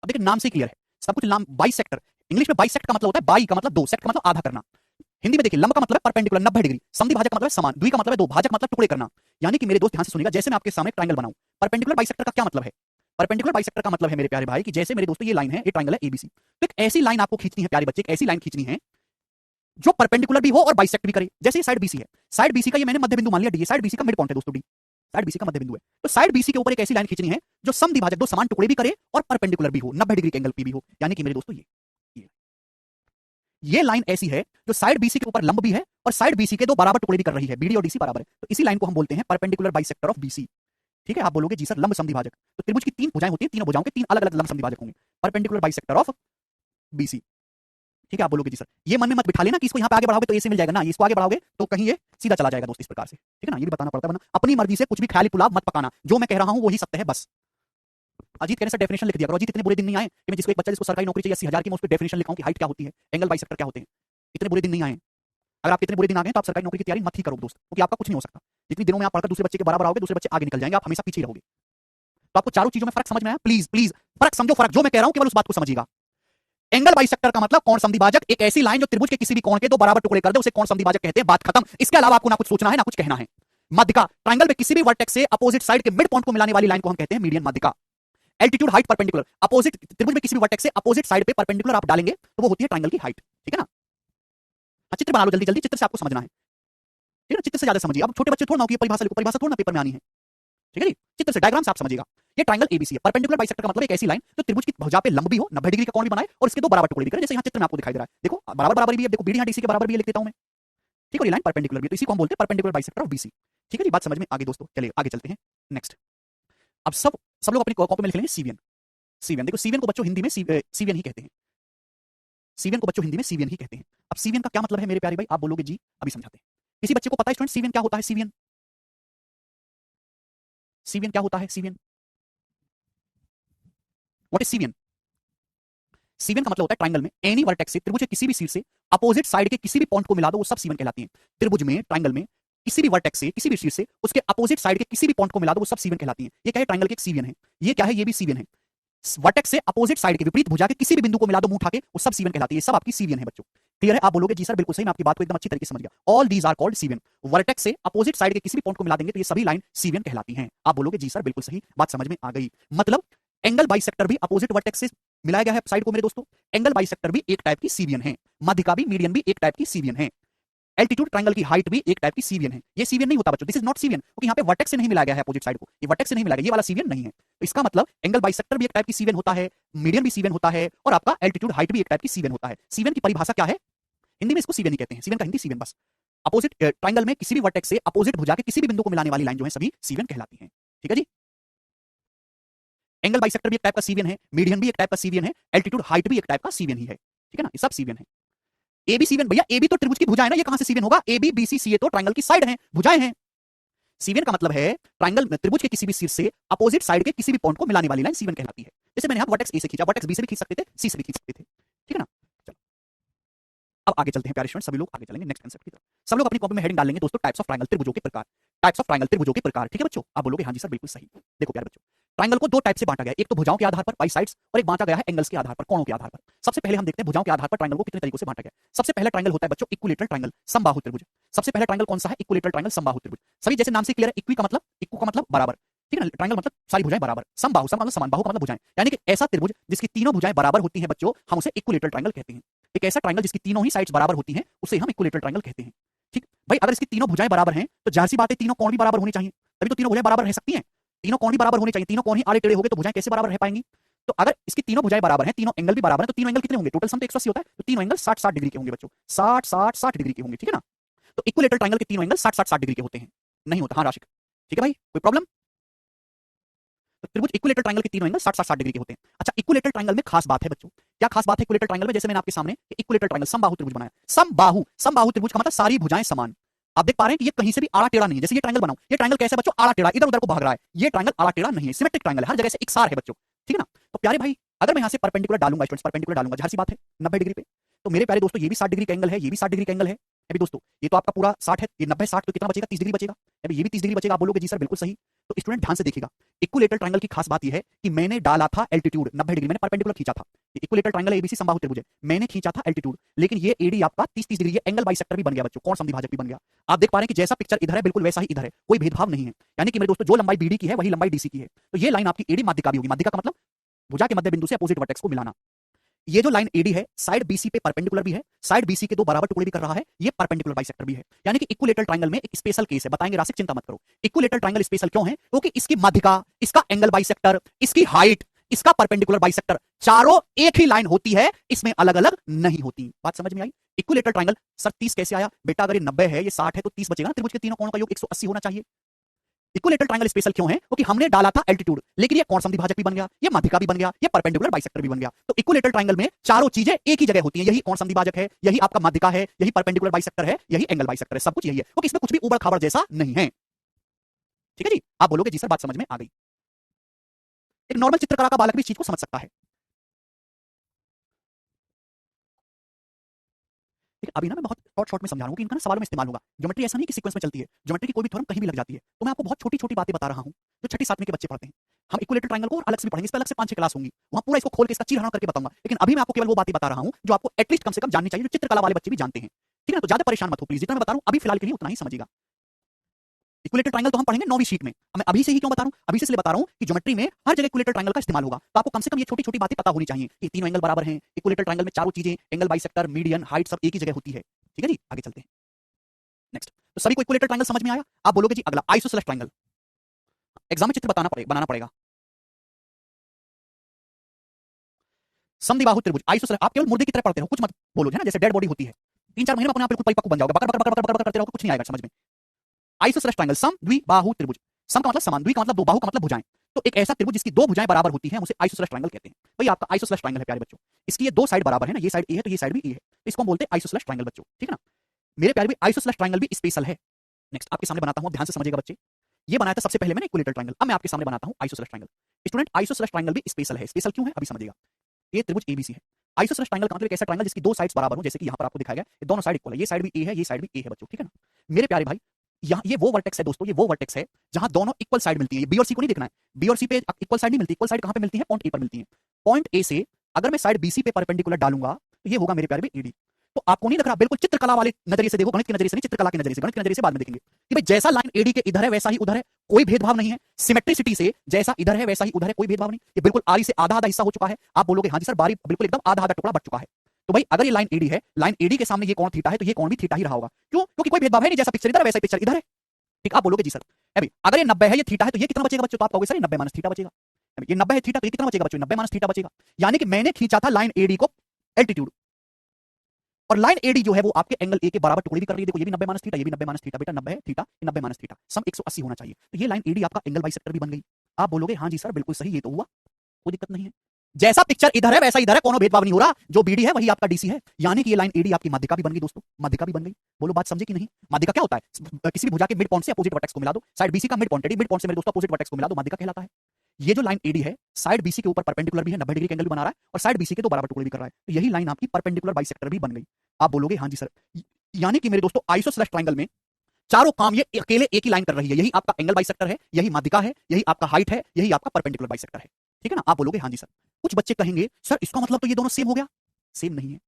अब देखिए नाम से क्लियर है, सब कुछ नाम। बाइसेक्टर, इंग्लिश में बाइसेक्ट का मतलब होता है बाई का मतलब दो, सेक्ट का मतलब आधा करना। हिंदी में देखिए लंब का मतलब है परपेंडिकुलर 90 डिग्री, समद्विभाजक का मतलब है समान, द्वि का मतलब है दो, भाजक मतलब टुकड़े करना। यानी कि मेरे दोस्त ध्यान से सुनिएगा, जैसे मैं आपके सामने ट्रायंगल बनाऊं, परपेंडिकुलर बाइसेक्टर का क्या मतलब है? परपेंडिकुलर बाइसेक्टर का मतलब है मेरे प्यारे भाई कि जैसे मेरे दोस्तों ये लाइन है, ये ट्रायंगल है एबीसी, तो एक ऐसी लाइन आपको खींचनी है प्यारे बच्चे, एक ऐसी लाइन खींचनी है जो परपेंडिकुलर भी हो और बाइसेक्ट भी करे। जैसे ये साइड बीसी है, साइड बीसी का ये मैंने मध्य बिंदु मान लिया डी, साइड बीसी का मिड पॉइंट है दोस्तों डी, साइड बीसी का मध्य बिंदु है। तो साइड बीसी के ऊपर एक ऐसी लाइन खींचनी है जो समद्विभाजक, दो समान टुकड़े भी करे और परपेंडिकुलर भी हो, 90 डिग्री के एंगल पे भी हो। यानी कि मेरे दोस्तों ये लाइन ऐसी है जो साइड बीसी के ऊपर लंब भी है और साइड बीसी के दो बराबर टुकड़े भी कर रही है, बीडी और डीसी बराबर है। तो इसी लाइन को हम बोलते हैं परपेंडिकुलर बाइसेक्टर ऑफ बीसी, ठीक है? आप बोलोगे जी सर लंब समद्विभाजक, तो त्रिभुज की तीन भुजाएं होती हैं, तीनों भुजाओं के तीन अलग अलग लंब समद्विभाजक होंगे, परपेंडिकुलर बाइसेक्टर ऑफ बीसी, ठीक है? आप बोलोगे जी सर ये मन में मत बिठा लेना कि इसको यहाँ पे आगे बढ़ाओगे तो ए से मिल जाएगा ना, इसको आगे बढ़ाओगे तो कहीं ये सीधा चला जाएगा दोस्त, इस प्रकार से, ठीक है ना? ये भी बताना पड़ता है, वरना अपनी मर्जी से कुछ भी ख्याली पुलाव मत पकाना, जो मैं कह रहा हूँ वही सत्य है बस। अजीत कहने से डेफिनेशन लिख दिया करो। अजीत इतने बुरे दिन नहीं आए कि मैं जिसको एक बच्चा जिसको सरकारी नौकरी चाहिए 80,000 की, मैं उस पर डेफिनेशन लिखाऊं कि हाइट क्या होती है, एंगल बाइसेक्टर क्या होते हैं। इतने बुरे दिन नहीं आए। अगर आप इतने बुरे दिन आ गए तो आप सरकारी नौकरी की तैयारी मत ही करो दोस्त, क्योंकि आपका कुछ नहीं हो सकता। जितनी दिनों में आप पढ़कर दूसरे बच्चे के बराबर आओगे, दूसरे बच्चे आगे निकल जाएंगे, आप हमेशा पीछे ही रहोगे। तो आपको चारों चीजों में फर्क समझ में आया? प्लीज प्लीज फर्क समझो, फर्क जो मैं कह रहा हूं केवल उस बात को समझिएगा। एंगल बाइसेक्टर का मतलब कोण समद्विभाजक, एक ऐसी लाइन जो त्रिभुज के किसी भी कोण के दो बराबर टुकड़े कर दे उसे कोण समद्विभाजक कहते हैं, बात खत्म। इसके अलावा आपको ना कुछ सोचना है ना कुछ कहना है। मध्यिका, ट्रायंगल में किसी भी वर्टेक्स से अपोजिट साइड के मिड पॉइंट को मिलाने वाली लाइन को हम कहते हैं मीडियन मध्यिका। एल्टीट्यूड, हाइट, परपेंडिकुलर, अपोजिट त्रिभुज में किसी भी वर्टेक्स से अपोजिट साइड पे परपेंडिकुलर आप डालेंगे तो वो होती है ट्रायंगल की हाइट, ठीक है ना? चित्र बना लो जल्दी जल्दी, चित्र से आपको समझना है, ठीक है? चित्र से ज्यादा समझिए। अब छोटे बच्चे थोड़ा ना कि परिभाषा लिखो, परिभाषा थोड़ा ना पेपर में आनी है, ठीक है जी? चित्र से, डायग्राम से आप समझिएगा। ये ट्रायंगल एबीसी है। परपेंडिकुलर बाइसेक्टर का मतलब एक ऐसी लाइन जो त्रिभुज की भुजा पे लंब भी हो, 90 डिग्री का कोण भी बनाए और इसके दो बराबर टुकड़े भी करे, जैसे यहाँ चित्र में आपको दिखाई दे रहा है। देखो बराबर बराबर भी है, देखो बीडी यहाँ डीसी के बराबर भी है, लिख देता हूं मैं, ठीक है? ये लाइन परपेंडिकुलर भी है, तो इसी को हम बोलते हैं परपेंडिकुलर बाइसेक्टर ऑफ बीसी, ठीक है जी? बात समझ में आगे दोस्तों? चलिए आगे चलते हैं नेक्स्ट। अब सब लोग अपनी कॉपी में लिख लेंगे सीवीएन। सीवीएन, देखो सीवीएन को बच्चों हिंदी में सीवीएन ही कहते हैं, सीवीएन को बच्चों हिंदी में सीवीएन ही कहते हैं। अब सीवीएन का क्या मतलब है मेरे प्यारे भाई? आप बोलोगे जी, अभी समझाते हैं। किसी बच्चे को पता है स्टूडेंट सीवीएन क्या होता है? सीवीएन, सीवीएन क्या होता है? सीवीएन, व्हाट इज सीवीएन? सीवीएन का मतलब होता है ट्रायंगल में एनी वर्टेक्स से त्रिभुज के किसी भी शीर्ष से अपोजिट साइड के किसी भी पॉइंट को मिला दो, वो सब सीवीएन कहलाती है। त्रिभुज में, ट्रायंगल में किसी भी वर्टेक्स से, किसी भी शीर्ष से उसके अपोजिट साइड के किसी भी पॉइंट को मिला दो, वो सब सीवीएन कहलाती है। ये क्या है? ट्रायंगल की एक सीवीएन है। ये क्या है? ये भी सीवीएन है। वर्टेक्स से अपोजिट साइड के विपरीत भुजा के किसी भी बिंदु को मिला दो मुंह उठा के, वो सब सीवीएन कहलाती है। सब आपकी सीवीएन है बच्चों। क्लियर है? आप बोलोगे जी सर बिल्कुल सही, मैं आपकी बात को एकदम अच्छी तरीके से समझ गया। All these are called cevian. Vertex से अपोजिट साइड के किसी भी पॉइंट को मिला देंगे तो ये सभी लाइन सीवीएन कहलाती हैं। आप बोलोगे जी सर बिल्कुल सही, बात समझ में आ गई। मतलब एंगल बाइसेक्टर भी अपोजिट वर्टेक्स से मिलाया गया है साइड को मेरे दोस्तों। एंगल बाइसेक्टर भी एक टाइप की सीवीएन है। मध्यिका भी, मीडियन भी एक टाइप की सीवीएन है। एल्टीट्यूड, ट्रायंगल की हाइट भी एक टाइप की सीवीएन है। ये सीवीएन नहीं होता बच्चों, दिस इज नॉट सीवीएन, क्योंकि यहाँ पे वर्टेक्स से नहीं मिलाया गया है अपोजिट साइड को, ये वर्टेक्स से नहीं मिलाया गया, ये वाला सीवीएन नहीं है। तो इसका मतलब एंगल बाइसेक्टर भी एक टाइप की सीवीएन होता है, मीडियन भी सीवीएन होता है और आपका एल्टीट्यूड हाइट भी एक टाइप की सीवीएन होता है। सीवीएन की परिभाषा क्या है? हिंदी में इसको सीवीएन ही कहते हैं। सीवीएन का हिंदी सीवीएन बस। अपोजिट ट्रायंगल में किसी भी वर्टेक्स से अपोजिट भुजा के किसी भी बिंदु को मिलाने वाली लाइन जो है सभी सीवीएन कहलाती है, ठीक है जी? एंगल बाइसेक्टर भी एक टाइप का सीवीएन है, मीडियन भी एक टाइप का सीवीएन है, एल्टीट्यूड हाइट भी एक टाइप का सीवीएन ही है, ठीक है ना? ये सब सीवीएन है। ए बी सीवीएन, भैया ए बी तो त्रिभुज की भुजा है ना, ये कहां से सीवीएन होगा? ए बी बी सी सी ए तो ट्रायंगल की साइड है, भुजाएं हैं। सीवेन का मतलब है ट्राइंगल त्रिभुज के किसी भी शीर्ष से अपोजिट साइड के किसी भी पॉइंट को मिलाने वाली लाइन सीवेन कहलाती है। जैसे मैंने यहाँ वर्टेक्स ए से खींचा, वर्टेक्स बी से भी खींच सकते थे, सी से भी खींच सकते थे, ठीक है ना। चलो अब आगे चलते हैं प्यारे स्टूडेंट, सभी लोग आगे चलेंगे नेक्स्ट कांसेप्ट की तरफ। सब लोग अपनी कॉपी में हेडिंग डाल लेंगे दोस्तों, टाइप्स ऑफ ट्राइंगल त्रिभुजों के प्रकार। टाइप्स ऑफ ट्राइंगल त्रिभुजों के प्रकार, ठीक है बच्चों। आप बोलोगे हाँ जी सर बिल्कुल सही। देखो प्यारे बच्चों, ट्राइंगल को दो टाइप से बांटा गया है, एक तो भुजाओं के आधार पर बाई साइड्स, और एक बांटा गया है एंगल्स के आधार पर, कोणों के आधार पर। सबसे पहले हम देखते हैं भुजाओं के आधार पर ट्राइंगल को कितने तरीकों से बांटा गया है। सबसे पहला ट्राइंगल होता है बच्चों इक्विलेटरल ट्राइंगल, समबाहु त्रिभुज। सबसे पहला ट्राइंगल कौन सा है? इक्विलेटरल ट्राइंगल, समबाहु त्रिभुज। सभी जैसे नाम से क्लियर है, इक्वी का मतलब, इक्वू का मतलब बराबर, ठीक है ना। ट्राइंगल मतलब सारी भुजाएं बराबर, समबाहु मतलब समान, बाहु का मतलब भुजाएं, यानी कि ऐसा त्रिभुज जिसकी तीनों भुजाएं बराबर होती हैं बच्चों, हम उसे इक्विलेटरल ट्राइंगल कहते हैं। एक ऐसा ट्राइंगल जिसकी तीनों ही साइड्स बराबर होती हैं, उसे हम इक्विलेटरल ट्राइंगल कहते हैं। ठीक भाई, अगर इसकी तीनों भुजाएं बराबर हैं तो जाहिर सी बात है तीनों कोण भी बराबर होने चाहिए, तभी तो तीनों भुजाएं बराबर रह सकती हैं। तीनों कोण भी बराबर होने चाहिए, तीनों कोण ही आड़े टेढ़े हो गए तो भुजाएं कैसे बराबर रह पाएंगी? तो अगर इसकी तीनों भुजाएं बराबर हैं, तीनों एंगल भी बराबर हैं, तो तीनों एंगल कितने होंगे? टोटल सम तो 180 होता है, तो तीनों एंगल 60-60 डिग्री के होंगे बच्चों, 60-60-60 डिग्री के होंगे, ठीक है ना। तो इक्विलेटरल ट्राइंगल के तीनों एंगल 60-60-60 डिग्री के होते हैं, नहीं होता? हाँ राशिक, ठीक है भाई, कोई प्रॉब्लम? तो त्रिभुज इक्विलेटरल ट्राइंगल के तीनों एंगल 60-60-60 डिग्री के होते हैं। अच्छा, इक्विलेटरल ट्राइंगल में खास बात है बच्चों, क्या खास बात है इक्विलेटरल ट्राइंगल में? जैसे मैंने आपके सामने इक्विलेटरल ट्राइंगल समबाहु त्रिभुज बनाया, समबाहु, समबाहु त्रिभुज का मतलब सारी भुजाएं समान। आप देख पा रहे हैं कि ये कहीं से भी आड़ा टेढ़ा नहीं है। जैसे ये ट्राइंगल बनाऊं, ये ट्राइंगल कैसा है बच्चों? आड़ा टेढ़ा, इधर उधर को भाग रहा है। ये ट्राइंगल आड़ा टेढ़ा नहीं है, सिमेट्रिक ट्राइंगल है, हर जगह से एकसार है बच्चों, ठीक है ना। तो प्यारे भाई, अगर मैं यहां से परपेंडिकुलर डालूंगा स्टूडेंट्स, परपेंडिकुलर डालूंगा, जाहिर सी बात है 90 डिग्री पे, तो मेरे प्यारे दोस्तों ये भी 60 डिग्री का एंगल है, ये भी 60 डिग्री का एंगल है। अभी दोस्तों ये तो आपका पूरा 60 है, ये 90 60, तो कितना बचेगा? 30 डिग्री बचेगा। अभी ये भी 30 डिग्री बचेगा। आप बोलोगे जी सर बिल्कुल सही। तो स्टूडेंट ध्यान से देखिएगा, इक्विलेटरल ट्राइंगल की खास बात यह है कि मैंने डाला था एल्टीट्यूड 90 डिग्री, मैंने परपेंडिकुलर खींचा था। इक्विलेटरल ट्राइंगल एबीसी समबाहु त्रिभुज है, मैंने खींचा था एल्टीट्यूड, लेकिन ये एडी आपका 30-30 डिग्री, ये एंगल बाइसेक्टर भी बन गया बच्चों, कोण समद्विभाजक भी बन गया। आप देख पा रहे हैं कि जैसा पिक्चर इधर है बिल्कुल वैसा ही इधर है, कोई भेदभाव नहीं है। यानी कि मेरे दोस्तों जो लंबाई बीडी की है वही लंबाई डीसी की है। तो ये लाइन आपकी एडी माध्यिका भी होगी। माध्यिका का मतलब भुजा के मध्य बिंदु से अपोजिट वर्टेक्स को मिलाना। ये जो लाइन एडी है साइड बीसी पे परपेंडिकुलर भी है, साइड बीसी के दो बराबर टुकड़े भी कर रहा है, ये परपेंडिकुलर बाइसेक्टर भी है। यानी कि इक्विलेटरल ट्राइंगल में एक स्पेशल केस है, बताएंगे राशिक, चिंता मत करो। इक्विलेटरल ट्राइंगल स्पेशल क्यों है? क्योंकि इसकी माध्यिका, इसका एंगल बाइसेक्टर, इसकी हाइट, इसका परपेंडिकुलर बाइसेक्टर, चारों एक ही लाइन होती है, इसमें अलग अलग नहीं होती। बात समझ में आई? इक्विलेटरल ट्राइंगल सर 30 कैसे आया? बेटा अगर ये 90 है, ये 60 है, तो 30 बचेगा ना। त्रिभुज के तीनों कोणों का योग 180 होना चाहिए। इक्विलेटरल ट्राइंगल स्पेशल क्यों है? क्योंकि हमने डाला था एल्टीट्यूड, लेकिन ये कोण समद्विभाजक भी बन गया, ये माध्यिका भी बन गया, ये परपेंडिकुलर बाइसेक्टर भी बन गया। तो इक्विलेटरल ट्राइंगल में चारों चीजें एक ही जगह होती हैं। यही कोण समद्विभाजक है, यही आपका माध्यिका है, यही परपेंडिकुलर बाइसेक्टर है, यही एंगल बाइसेक्टर है, सब कुछ यही है। क्योंकि इसमें कुछ भी उबड़ खाबड़ जैसा नहीं है। ठीक है जी, आप बोलोगे जी सर बात समझ में आ गई। एक नॉर्मल चित्रकला का बालक भी इस चीज को समझ सकता है। ठीक है, अभी ना मैं बहुत शॉर्ट में समझा रहा हूं कि इनका ना सवालों में इस्तेमाल होगा। ज्योमेट्री ऐसा नहीं कि सीक्वेंस में चलती है, ज्योमेट्री की कोई भी थ्योरम कहीं भी लग जाती है। तो मैं आपको बहुत छोटी-छोटी बातें बता रहा हूं जो छठी 7वीं के बच्चे पढ़ते हैं। हम इक्विलेटरल ट्रायंगल को और अलग से भी पढ़ेंगे, इस पे अलग से 5-6 क्लास होंगी, वहां पूरा इसको खोल के इसका चीरहरण करके बताऊंगा। लेकिन अभी मैं आपको केवल वो बातें बता रहा हूं जो आपको एटलीस्ट कम से कम जाननी चाहिए, जो चित्रकला वाले बच्चे भी जानते हैं। ठीक है ना? तो ज्यादा परेशान मत हो प्लीज, जितना मैं बता रहा हूं अभी फिलहाल के लिए उतना ही समझिएगा। इक्विलेटरल ट्रायंगल तो हम पढ़ेंगे 9वीं शीट में। अब मैं अभी से ही क्यों बता रहा हूं? अभी से इसलिए बता रहा हूं कि ज्योमेट्री में हर जगह इक्विलेटरल ट्रायंगल का इस्तेमाल होगा, तो आपको कम से कम ये छोटी-छोटी बातें पता होनी चाहिए कि तीनों एंगल बराबर हैं, इक्विलेटरल ट्रायंगल में चारों चीजें, एंगल बाइसेक्टर, मीडियन, हाइट सब एक ही जगह होती है। ठीक है जी, आगे चलते हैं। नेक्स्ट, तो सभी को इक्विलेटरल ट्रायंगल समझ में आया? आप बोलोगे जी अगला आइसोसेलेस ट्रायंगल। एग्जाम में चित्र बनाना पड़ेगा। समद्विबाहु त्रिभुज आइसोसेलेस, आप केवल मुर्दे की तरह पढ़ते रहो, कुछ मत बोलो, है ना? जैसे डेड बॉडी होती है, 3-4 महीने में अपने आप बिल्कुल परिपक्व बन जाओगे, बकर बकर बकर बकर करते रहोगे, कुछ नहीं आएगा समझ में। आइसोसेलेस ट्रायंगल, सम द्विबाहु त्रिभुज। सम का मतलब समान, द्वि का मतलब दो, बाहु का मतलब भुजाएं। तो एक ऐसा त्रिभुज जिसकी दो भुजाएं बराबर होती हैं, हम उसे आइसोसेलेस ट्रायंगल कहते हैं। भाई आपका आइसोसेलेस ट्रायंगल है प्यारे बच्चों, इसकी ये दो साइड बराबर है ना, ये साइड ए है तो ये साइड भी ए है, तो इसको हम बोलते हैं आइसोसेलेस ट्रायंगल बच्चों। ठीक है ना? मेरे प्यारे भी आइसोसेलेस ट्रायंगल भी स्पेशल है। नेक्स्ट आपके सामने बनाता हूं, ध्यान से समझिएगा बच्चे। ये बनाया था सबसे पहले मैंने इक्विलेटरल ट्रायंगल, अब मैं आपके सामने बनाता हूं isosceles triangle. Student isosceles triangle भी स्पेशल है। स्पेशल क्यों है अभी समझिएगा। ये त्रिभुज एबीसी है। आइसोसेलेस ट्रायंगल का मतलब एक ऐसा ट्रायंगल जिसकी दो साइड्स बराबर हो, जैसे कि यहां पर आपको दिखाया गया, ये दोनों साइड इक्वल है, ये साइड भी ए है, ये साइड भी ए है बच्चों। ठीक है ना? मेरे प्यारे भाई, यहाँ ये वो वर्टेक्स है दोस्तों, ये वो वर्टेक्स है जहां दोनों इक्वल साइड मिलती है। बी और सी को नहीं देखना है, बी और सी पे इक्वल साइड नहीं मिलती। इक्वल साइड कहां पे मिलती है? पॉइंट ए पर मिलती है। पॉइंट ए से अगर मैं साइड बीसी पे परपेंडिकुलर डालूंगा तो ये होगा मेरे प्यारे में ईडी। तो आपको नहीं लग रहा? बिल्कुल चित्रकला वाले नजरिए से देखो, गणित के नजरिए से नहीं, चित्रकला के नजरिए से, गणित के नजरिए से बाद में देखेंगे कि भाई जैसा लाइन एडी के इधर है वैसा ही उधर है, कोई भेदभाव नहीं है। सिमेट्रिसिटी से जैसा इधर है वैसा ही उधर है, कोई भेदभाव नहीं। ये बिल्कुल आरी से आधा आधा हिस्सा हो चुका है। आप बोलोगे हाँ जी सर, बारी बिल्कुल एकदम आधा आधा टुकड़ा बच चुका है। तो भाई अगर ये लाइन एडी है, लाइन एडी के सामने ये कोण थीटा है, तो ये कोण भी थीटा ही रहा होगा। क्यों? क्योंकि कोई भेदभाव है नहीं, जैसा पिक्चर इधर है वैसा ही पिक्चर इधर है। ठीक, आप बोलोगे जी सर अभी अगर ये 90 है, ये थीटा है, तो ये कितना बचेगा बच्चों? तो आप कहोगे सर ये 90 माइनस थीटा बचेगा। ये 90 है थीटा, तो ये कितना बचेगा बच्चों? 90 माइनस थीटा बचेगा। यानी कि मैंने खींचा था लाइन एडी को एल्टीट्यूड, और लाइन एडी जो है वो आपके एंगल ए के बराबर टुकड़े भी कर रही है। देखो ये भी 90 माइनस थीटा, ये भी 90 माइनस थीटा, बेटा 90 है थीटा, ये 90 माइनस थीटा, सम 180 होना चाहिए। तो ये लाइन एडी आपका एंगल बाइसेक्टर भी बन गई। आप बोलोगे हाँ जी सर बिल्कुल सही, ये तो हुआ, कोई दिक्कत नहीं है। जैसा पिक्चर इधर है वैसा इधर है, कोनो भेदभाव नहीं हो रहा। जो बीडी है वही आपका डीसी है, यानी कि ये लाइन एडी आपकी माध्यिका भी बन गई दोस्तों, माध्यिका भी बन गई। बोलो बात समझे कि नहीं? माध्यिका क्या होता है? किसी भी भुजा के मिड पॉइंट से अपोजिट वर्टेक्स को मिला दो, साइड बीसी का मिड पॉइंट, मिड पॉइंट से मेरे दोस्तों अपोजिट वर्टेक्स को मिला दो, माध्यिका कहलाता है। ये जो लाइन एडी है साइड बीसी के ऊपर परपेंडिकुलर भी है, 90 डिग्री का एंगल भी बना रहा है और साइड बीसी के दो बराबर टुकड़े भी कर रहा है, तो यही लाइन आपकी परपेंडिकुलर बाइसेक्टर भी बन गई। आप बोलोगे हाँ जी सर, यानी कि मेरे दोस्तों आइसोसेलेस ट्रायंगल में चारों काम ये अकेले एक ही लाइन कर रही है, यही आपका एंगल बाइसेक्टर है, यही माध्यिका है, यही आपका हाइट है, यही आपका परपेंडिकुलर बाइसेक्टर है। ठीक है ना? आप बोलोगे हाँ जी सर। कुछ बच्चे कहेंगे सर इसका मतलब तो ये दोनों सेम हो गया। सेम नहीं है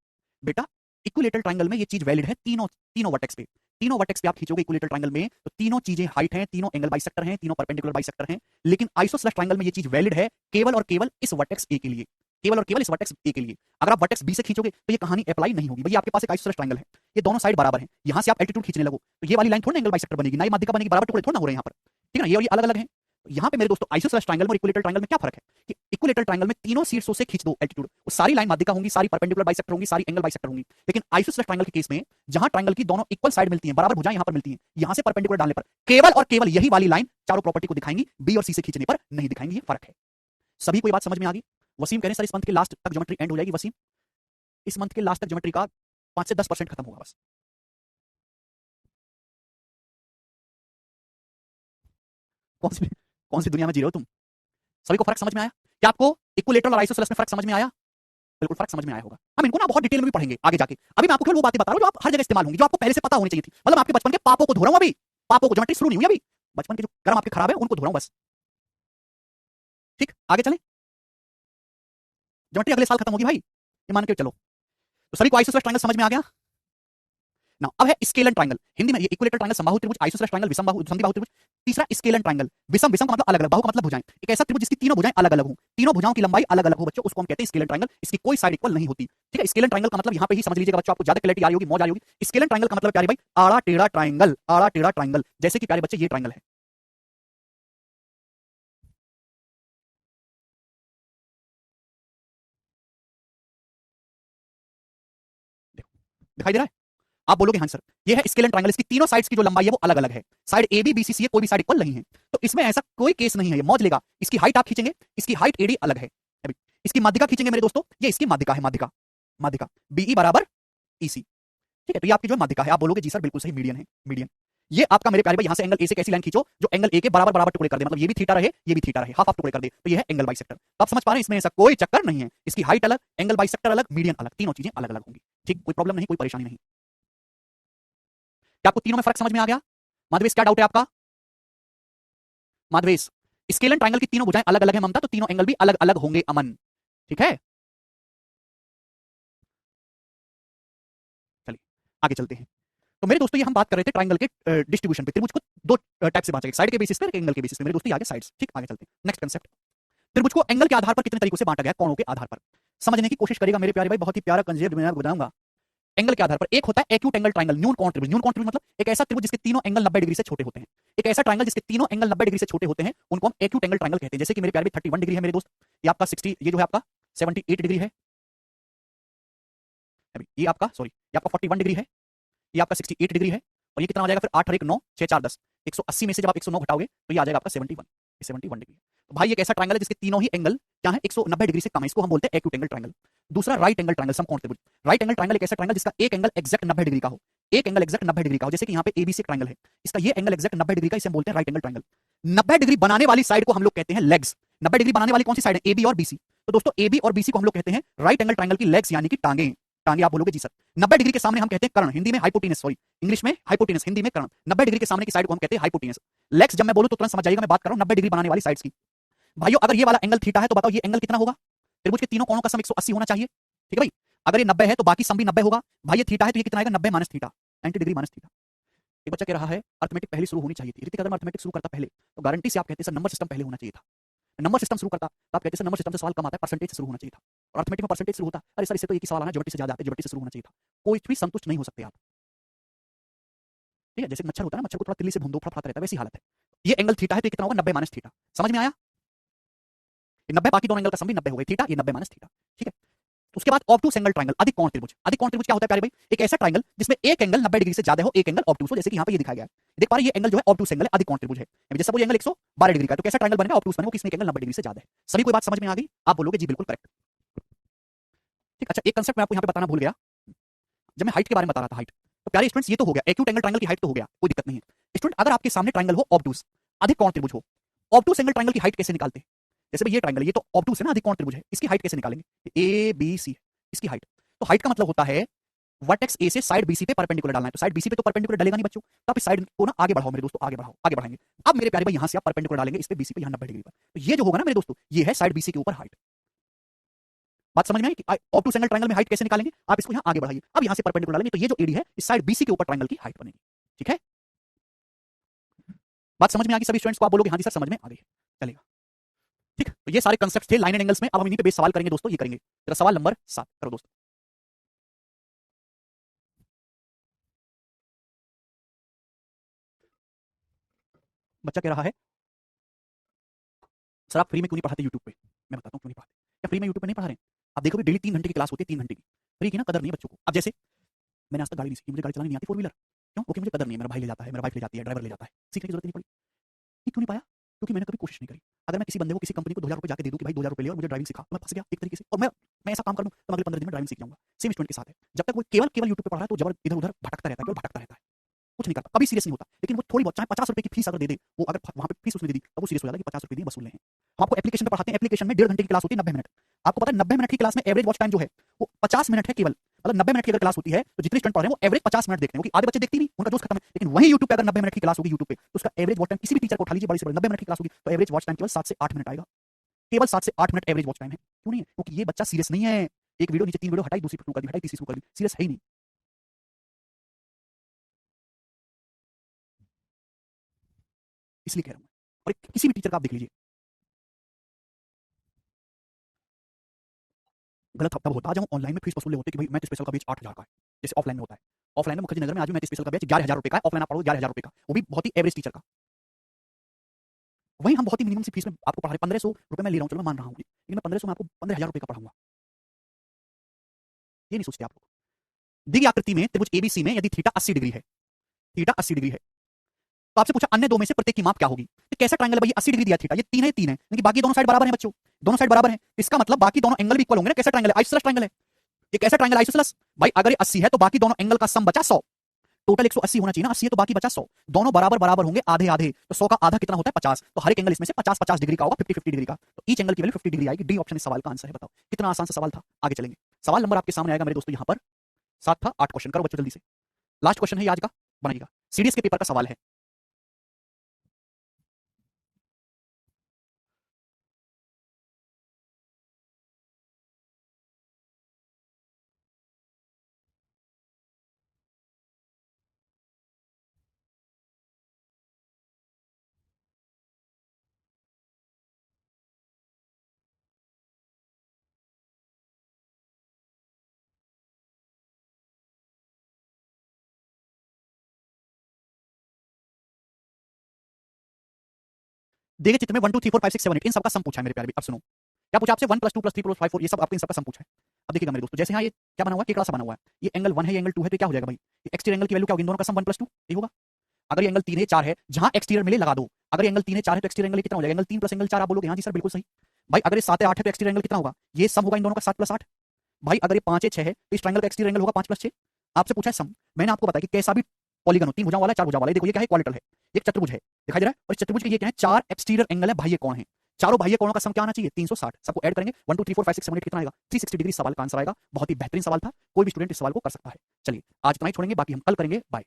बेटा, इक्विलेटरल ट्रायंगल में ये चीज वैलिड है तीनों तीनों वर्टेक्स पे। तीनों वर्टेक्स पे आप खींचोगे इक्विलेटरल ट्रायंगल में तो तीनों चीजें हाइट हैं, तीनों एंगल बाइसेक्टर हैं, तीनों परपेंडिकुलर बाइसेक्टर हैं। लेकिन आइसोसेलेस ट्रायंगल में ये चीज वैलिड है केवल और केवल इस वर्टेक्स ए के लिए, केवल और केवल इस वर्टेक्स ए के लिए। अगर आप वर्टेक्स बी से खींचोगे तो ये कहानी अप्लाई नहीं होगी। भैया आपके पास एक आइसोसेलेस ट्रायंगल है, ये दोनों साइड बराबर हैं, यहां से आप एल्टीट्यूड खींचने लगो तो ये वाली लाइन थोड़ा एंगल बाइसेक्टर बनेगी, ना ये माध्यिका बनेगी, बराबर टुकड़े थोड़ा ना हो रहे हैं यहाँ पर। ठीक है ना? ये अलग अलग है। यहाँ पे मेरे दोस्तों आइसोसेलेस ट्रायंगल और इक्विलेटरल ट्रायंगल में क्या फर्क है कि इक्विलेटरल ट्रायंगल में तीनों शीर्षों से खींच दो एल्टीट्यूड, वो सारी लाइन माध्यिका होंगी, सारी परपेंडिकुलर बाइसेक्टर होंगी, सारी एंगल बाइसेक्टर होंगी। लेकिन आइसोसेलेस ट्रायंगल के केस में जहां ट्रायंगल की दोनों इक्वल साइड मिलती हैं, बराबर भुजाएं यहां पर मिलती हैं, यहां से परपेंडिकुलर डालने पर केवल और केवल यही वाली लाइन चारों प्रॉपर्टी को दिखाएंगी, बी और सी से खींचने पर नहीं दिखाएंगी। ये फर्क है। सभी को ये बात समझ में आ गई? वसीम कह रहे हैं सर इस मंथ के लास्ट तक ज्योमेट्री एंड हो जाएगी। वसीम इस मंथ के लास्ट तक ज्योमेट्री का 5 से 10% खत्म होगा बस। कौन सी दुनिया में जी रहे हो तुम? सभी को फर्क समझ में आया? क्या आपको इक्विलेटरल और आइसोसेलेस में फर्क समझ में आया? बिल्कुल फर्क समझ में आया होगा। हम इनको ना बहुत डिटेल में भी पढ़ेंगे आगे जाके। अभी मैं आपको केवल वो बातें बता रहा हूं जो आप हर जगह इस्तेमाल होंगी, जो आपको पहले से पता होनी चाहिए थी। मतलब आपके बचपन के पापों को धो रहा हूं अभी, पापों को, ज्योमेट्री शुरू नहीं हुई अभी, बचपन के जो कर्म आपके खराब है उनको धो रहा हूं बस। ठीक, आगे चलें। ज्योमेट्री अगले साल खत्म होगी भाई, ये मान के चलो। तो सभी को आइसोसेलेस ट्रायंगल समझ में आ गया ना? अब है स्केलन ट्रायंगल। हिंदी में ये इक्विलेटरल ट्रायंगल समबाहु त्रिभुज, आइसोसेलेस ट्रायंगल विषम बाहु संधिबाहु त्रिभुज। तीसरा स्केलन ट्रायंगल, विषम, विषम का मतलब अलग अलग, बाहु का मतलब भुजाएं। एक ऐसा त्रिभुज जिसकी तीनों भुजाएं अलग अलग हो, तीनों भुजाओं की लंबाई अलग अलग हो बच्चों, उसको हम कहते हैं स्केलन ट्रायंगल। इसकी कोई साइड इक्वल नहीं होती। ठीक है? स्केलन ट्रायंगल का मतलब यहां पे ही समझ लीजिएगा बच्चों, आपको ज्यादा क्लैरिटी आ रही होगी, मौज आ रही होगी। स्केलन ट्रायंगल का मतलब प्यारे भाई आड़ा टेढ़ा ट्रायंगल, आड़ा टेढ़ा ट्रायंगल। जैसे कि प्यारे बच्चे ये ट्रायंगल है, देखो दिखाई दे रहा है? आप बोलोगे हाँ सर ये है स्केलन ट्रायंगल, इसकी तीनों साइड्स की जो लंबाई है वो अलग अलग है, side A B B C C कोई भी साइड इक्वल नहीं है। तो इसमें ऐसा कोई केस नहीं है, ये मौज लेगा। इसकी हाइट आप खींचेंगे, इसकी हाइट एडी अलग है। अभी इसकी माध्यिका खींचेंगे मेरे दोस्तों, ये इसकी माध्यिका है, माध्यिका, माध्यिका बीई बराबर ईसी। ठीक है? तो ये आपकी जो माध्यिका है। आप बोलोगे जी सर बिल्कुल सही, मीडियन है, मीडियन। ये आपका मेरे प्यारे भाई यहां से एंगल ए से कैसी लाइन खींचो जो एंगल ए के बराबर बराबर टुकड़े कर दे, मतलब ये भी थीटा रहे, ये भी थीटा रहे, हाफ हाफ टुकड़े कर दे, तो ये है एंगल बाइसेक्टर। तो आप समझ पा रहे हैं इसमें ऐसा कोई चक्कर नहीं है। इसकी हाइट अलग, एंगल बाइसेक्टर अलग, मीडियन अलग, तीनों चीजें अलग अलग होंगी। ठीक, कोई प्रॉब्लम नहीं, कोई परेशानी नहीं। क्या आपको तीनों में फर्क समझ में आ गया? माधवेश क्या डाउट है आपका? माधवेश स्केलन ट्रायंगल की तीनों भुजाएं अलग अलग है ममता, तो तीनों एंगल भी अलग अलग होंगे अमन। ठीक है? चलिए आगे चलते हैं। तो मेरे दोस्तों ये हम बात कर रहे थे ट्रायंगल के डिस्ट्रीब्यूशन पे। त्रिभुज को दो टाइप से बांटा गया, साइड के बेसिस पे, एंगल के बेसिस पे। मेरे दोस्तों ये आ गया साइड्स। ठीक, आगे चलते हैं। नेक्स्ट कांसेप्ट, त्रिभुज को एंगल के आधार पर कितने तरीकों से बांटा गया, कोणों के आधार पर समझने की कोशिश करेगा मेरे प्यारे भाई। बहुत ही प्यारा कंसेप्ट मैं आपको बताऊंगा। एंगल के आधार पर एक होता है एक्यूट एंगल ट्रायंगल, न्यून कोण त्रिभुज। न्यून कोण त्रिभुज मतलब एक ऐसा त्रिभुज जिसके तीनों एंगल 90 डिग्री से छोटे होते हैं। एक ऐसा ट्रायंगल जिसके तीनों एंगल 90 डिग्री से छोटे होते हैं, उनको हम एक्यूट एंगल ट्रायंगल कहते हैं। जैसे कि मेरे प्यारे भाई 31 डिग्री है मेरे दोस्त, ये आपका 60, ये जो है आपका 78 डिग्री है, अभी ये आपका सॉरी ये आपका 41 डिग्री है, ये आपका 68 डिग्री है, और ये कितना हो जाएगा फिर 8 और 1 9 6 4 10, 180 में से जब आप 109 घटाओगे तो ये आ जाएगा आपका 71, ये 71 डिग्री। तो भाई एक ऐसा ट्रायंगल है जिसके तीनों ही एंगल क्या है 190 डिग्री से कम है, इसको हम बोलते हैं एक्यूट एंगल ट्रायंगल। दूसरा राइट एंगल ट्रायंगल, समकोण त्रिभुज। राइट एंगल ट्रायंगल एक ऐसा ट्रायंगल जिसका एक एंगल एक्जैक्ट 90 डिग्री का हो, एक एंगल एक्जैक्ट 90 डिग्री का हो। जैसे कि यहाँ पे एबीसी ट्रायंगल है, इसका ये एंगल एक्जैक्ट 90 डिग्री का, इसे हम बोलते हैं राइट एंगल ट्रायंगल। 90 डिग्री बनाने वाली साइड को हम लोग कहते हैं लेग्स। 90 डिग्री बनाने वाली कौन सी साइड है? एबी और बीसी। तो दोस्तों एबी और बीसी को हम लोग कहते हैं राइट एंगल ट्रायंगल की लेग्स, यानी कि टांगे। टांगे आप बोलोगे जी सर। 90 डिग्री के सामने हम कहते हैं कर्ण, हिंदी में हाइपोटेनस, सॉरी इंग्लिश में हाइपोटेनस, हिंदी में कर्ण। 90 डिग्री के सामने की साइड को हम कहते हैं हाइपोटेनस। लेग्स जब मैं बोलूं तो तुरंत समझ जाइएगा मैं बात कर रहा हूं 90 डिग्री बनाने वाली साइड्स की। भाइयों अगर ये वाला एंगल थीटा है तो बताओ ये एंगल कितना होगा? त्रिभुज के तीनों कोणों का सम 180 होना चाहिए। ठीक है भाई? अगर ये 90 है तो बाकी सम भी 90 होगा। भाई ये थीटा है तो ये कितना आएगा? 90 minus theta, 90 degree minus theta. एक बच्चा कह रहा है अर्थमेटिक पहले शुरू होनी चाहिए थी। ऋतिक अगर मैं अर्थमेटिक शुरू करता पहले तो गारंटी से आप कहते सर नंबर सिस्टम पहले होना चाहिए था। नंबर सिस्टम शुरू करता तो आप कहते सर नंबर सिस्टम से सवाल कम आता है, परसेंटेज से शुरू होना चाहिए था। और अर्थमेटिक में परसेंटेज शुरू होता, अरे सर इससे तो एक ही सवाल आना, ज्योमेट्री से ज्यादा आते, ज्योमेट्री से शुरू होना चाहिए था। कोई भी संतुष्ट नहीं हो सकते आप। ठीक है? जैसे मच्छर होता है ना, मच्छर को थोड़ा तिल्ली से भून दो, फड़फड़ाता रहता है, वैसी हालत है। ये एंगल थीटा है तो ये कितना होगा? 90 माइनस थीटा। समझ में आया? 90 बाकी दोनों एंगल का सम भी 90 हो गए, थीटा ये 90 माइनस थीटा। ठीक है? उसके बाद ऑब्टूस एंगल ट्रायंगल, अधिक कोण त्रिभुज। अधिक कोण त्रिभुज क्या होता है प्यारे भाई? एक ऐसा ट्रायंगल जिसमें एक एंगल 90 डिग्री से ज्यादा हो, एक एंगल ऑब्टूस हो, जैसे कि यहाँ पे ये दिखाया गया है। देख पा रहे ये एंगल जो है ऑब्टूस एंगल है, अधिक कोण त्रिभुज है। जैसे वो एंगल 112 डिग्री का, तो कैसा ट्रायंगल बनेगा? ऑब्टूस बनेगा, किसमें एक एंगल 90 डिग्री से ज्यादा है। सभी को बात समझ में आ गई? आप बोलोगे जी बिल्कुल करेक्ट। ठीक, अच्छा एक कंसेप्ट मैं आपको यहाँ पे बताना भूल गया, जब मैं हाइट के बारे में बता रहा था, हाइट, तो प्यारे स्टूडेंट्स ये तो हो गया एक्यूट एंगल ट्रायंगल की हाइट तो हो गया, कोई दिक्कत नहीं है। स्टूडेंट अगर आपके सामने ट्रायंगल हो ऑब्टूस, अधिक कोण त्रिभुज हो, ऑब्टूस एंगल ट्रायंगल की हाइट कैसे निकालते हैं? जैसे भाई ये ट्रायंगल, ये तो ऑब्टूस है ना, अधिक कोण त्रिभुज है, इसकी हाइट कैसे निकालेंगे? ए बी सी, इसकी हाइट, तो हाइट का मतलब होता है वर्टेक्स ए से साइड बीसी पे परपेंडिकुलर डालना है, तो साइड बीसी पे तो परपेंडिकुलर डलेगा नहीं बच्चों, तो आप इस साइड को ना आगे बढ़ाओ मेरे दोस्तों, आगे बढ़ाओ, आगे बढ़ाएंगे। अब मेरे प्यारे भाई यहां से आप परपेंडिकुलर डालेंगे इस पे बीसी पे, यहां 90 डिग्री पर, तो ये जो होगा ना मेरे दोस्तों, ये है साइड बीसी के ऊपर हाइट। बात समझ में आई कि ऑब्टूस एंगल ट्रायंगल में हाइट कैसे निकालेंगे? आप इसको यहां आगे बढ़ाइए, अब यहां से परपेंडिकुलर डालेंगे, तो ये जो एडी है इस साइड बीसी के ऊपर ट्रायंगल की हाइट बनेगी। ठीक है, बात समझ में आ गई सभी स्टूडेंट्स को? आप बोलोगे हाँ जी सर समझ में आ गई, चलेगा। ठीक, तो ये सारे कंसेप्ट थे लाइन एंड एंगल्स में। अब हम इन्हीं पे बेस सवाल करेंगे दोस्तों, ये करेंगे। जरा सवाल नंबर 7 करो दोस्तों। बच्चा कह रहा है सर आप फ्री में क्यों नहीं पढ़ाते यूट्यूब पे? मैं बताता हूँ क्यों नहीं पढ़ाते। क्या फ्री में यूट्यूब पे नहीं पढ़ा रहे हैं? आप देखोगे डेली 3 घंटे की क्लास होती है, 3 घंटे की। फ्री की ना कदर नहीं है बच्चों को। अब जैसे मैंने आज तक गाड़ी नहीं सीखी, मुझे गाड़ी चलानी नहीं आती फोर व्हीलर, क्यों? क्योंकि मुझे कदर नहीं है, मेरा भाई ले जाता है, मेरा वाइफ ले जाती है, ड्राइवर ले जाता है, सीखने की जरूरत नहीं पड़ी। ये क्यों नहीं पाया? क्योंकि मैंने कभी कोशिश नहीं करी। अगर मैं किसी बंदे को, किसी कंपनी को 2000 रुपए जाके दे दूं कि भाई 2000 रुपए ले और मुझे ड्राइविंग सिखा, तो मैं फंस गया एक तरीके से। और मैं ऐसा काम कर दूं तो अगले 15 दिन में ड्राइविंग सीख जाऊंगा। सेम स्टूडेंट के साथ है, जब तक वो केवल केवल यूट्यूब पे पढ़ रहा है तो जबर इधर उधर भटकता रहता है, केवल भटकता रहता है, कुछ नहीं करता, कभी सीरियस नहीं होता। लेकिन वो थोड़ी बहुत, चाहे 50 रुपए की फीस अगर दे दे, वो अगर वहां पे फीस उसने दे दी, तब वो सीरियस हो जाता है कि 50 रुपए दिए वसूल हैं। हम आपको एप्लीकेशन पे पढ़ाते हैं, एप्लीकेशन में 1.5 घंटे की क्लास होती है, 90 मिनट। आपको पता है 90 मिनट की क्लास में एवरेज वॉच टाइम जो है वो 50 मिनट है केवल। मतलब 90 मिनट की अगर क्लास होती है तो जितने स्टूडेंट पढ़ रहे हैं वो एवरेज 50 मिनट देखते हैं, क्योंकि आधे बच्चे देखते ही नहीं, उनका जोश खत्म है। लेकिन वही यूट्यूब पे अगर 90 मिनट की क्लास होगी यूट्यूब पे, तो उसका एवरेज वॉच टाइम, किसी भी टीचर को उठा लीजिए, बड़ी से बड़ी 90 मिनट की क्लास होगी तो एवरेज वॉच टाइम केवल 7 से 8 मिनट आएगा। केवल 7 से 8 मिनट एवरेज वॉच टाइम है। क्यों नहीं है? क्योंकि ये बच्चा सीरियस नहीं है। एक वीडियो नीचे 3 वीडियो हटाई, दूसरी शुरू कर दी, हटाई, तीसरी शुरू कर दी, सीरियस है ही नहीं। इसलिए कह रहा हूं मैं। और किसी भी टीचर का आप देख लीजिए, गलत तब होता है जब हम ऑनलाइन में फीस वसूल होते कि भाई मैथ स्पेशल का बैच 8000 का है, जैसे ऑफलाइन में होता है। ऑफलाइन में मुखर्जी नगर में आज भी मैथ स्पेशल का बैच 11000 रुपए का है, ऑफलाइन आप पढ़ो 11000 रुपए का, वो भी बहुत ही एवरेज टीचर का। वहीं हम बहुत ही मिनिमम सी फीस में आपको पढ़ा रहे, 1500 रुपए मैं ले रहा हूँ, चलो मैं मान रहा हूँ, लेकिन मैं 1500 में आपको 15000 रुपए का पढ़ाऊंगा। ये नहीं सोचते आप लोग। दी गई आकृति में त्रिभुज एबीसी में यदि थीटा 80 डिग्री है, थीटा 80 डिग्री है, तो आपसे पूछा अन्य दो में से प्रत्येक की माप क्या होगी? तो कैसा ट्रायंगल है भाई? 80 डिग्री दिया थीटा, ये 3 है 3 है, लेकिन बाकी दोनों साइड बराबर है बच्चों, दोनों साइड बराबर है, इसका मतलब बाकी दोनों एंगल भी इक्वल होंगे ना। कैसा ट्रायंगल है? आइसोसेलेस ट्रायंगल है। ये कैसा ट्रायंगल? आइसोसेलेस। भाई अगर ये 80 है तो बाकी दोनों एंगल का सम बचा 100, टोटल 180 होना चाहिए ना, 80 है तो बाकी बचा 100, दोनों बराबर बराबर होंगे, आधे आधे, तो 100 का आधा कितना होता है? 50, तो हर एक एंगल इसमें से 50 50 डिग्री का होगा, 50 50 डिग्री का, तो ईच एंगल की वैल्यू 50 डिग्री आएगी। डी ऑप्शन इस सवाल का आंसर है। बताओ कितना आसान सा सवाल था। आगे चलेंगे, सवाल नंबर आपके सामने आएगा मेरे दोस्तों, यहां पर 7 था, 8 क्वेश्चन करो बच्चों जल्दी से, लास्ट क्वेश्चन है आज का, बनाइएगा, सीडीएस के पेपर का सवाल है। देखिए चित्र में 1 2 3 4 5 6 7 8 इन सबका सम पूछा है मेरे प्यारे। अब सुनो क्या पूछा आपसे, 1 + 2 + 3 + 5 4, ये सब आपके इन सबका सम पूछा है। अब देखिएगा मेरे दोस्तों, जैसे यहाँ ये क्या बना हुआ है, केकड़ा सा बना हुआ है, ये एंगल 1 है, ये एंगल 2 है, तो क्या हो जाएगा भाई? एक्सटीरियर एंगल की वैल्यू क्या होगी? इन दोनों का सम 1 + 2 ये होगा। अगर ये एंगल 3 है 4 है, जहां एक्सटीरियर मिले लगा दो। अगर ये एंगल 3 है 4 है तो एक्सटीरियर एंगल कितना हो जाएगा? एंगल 3 + एंगल 4 आप बोलोगे हाँ जी सर बिल्कुल सही। भाई अगर ये 7 है 8 है तो एक्सटीरियर एंगल कितना होगा? ये सम होगा इन दोनों का 7 + 8। भाई अगर ये 5 है 6 है तो इस ट्रायंगल का एक्सटीरियर एंगल होगा 5 + 6। आपसे पूछा है सम, मैंने आपको बताया कि कैसा भी पॉलीगन हो, 3 भुजाओं वाला है 4 भुजाओं वाला है, देखो ये क्या है? इक्वालिटल है, एक चतुर्भुज है, दिखाई दे रहा है, और इस चतुर्भुज के ये क्या है? 4 एक्सटीरियर एंगल है, बाह्य कोण है। चारों बाह्य कोणों का सम क्या आना चाहिए? 360। सबको ऐड करेंगे 1 2 3 4 5 6 7 8 कितना आएगा? 360 डिग्री सवाल का आंसर आएगा। बहुत ही बेहतरीन सवाल था, कोई भी स्टूडेंट इस सवाल को कर सकता है। चलिए आज इतना ही छोड़ेंगे, बाकी हम कल करेंगे। बाय।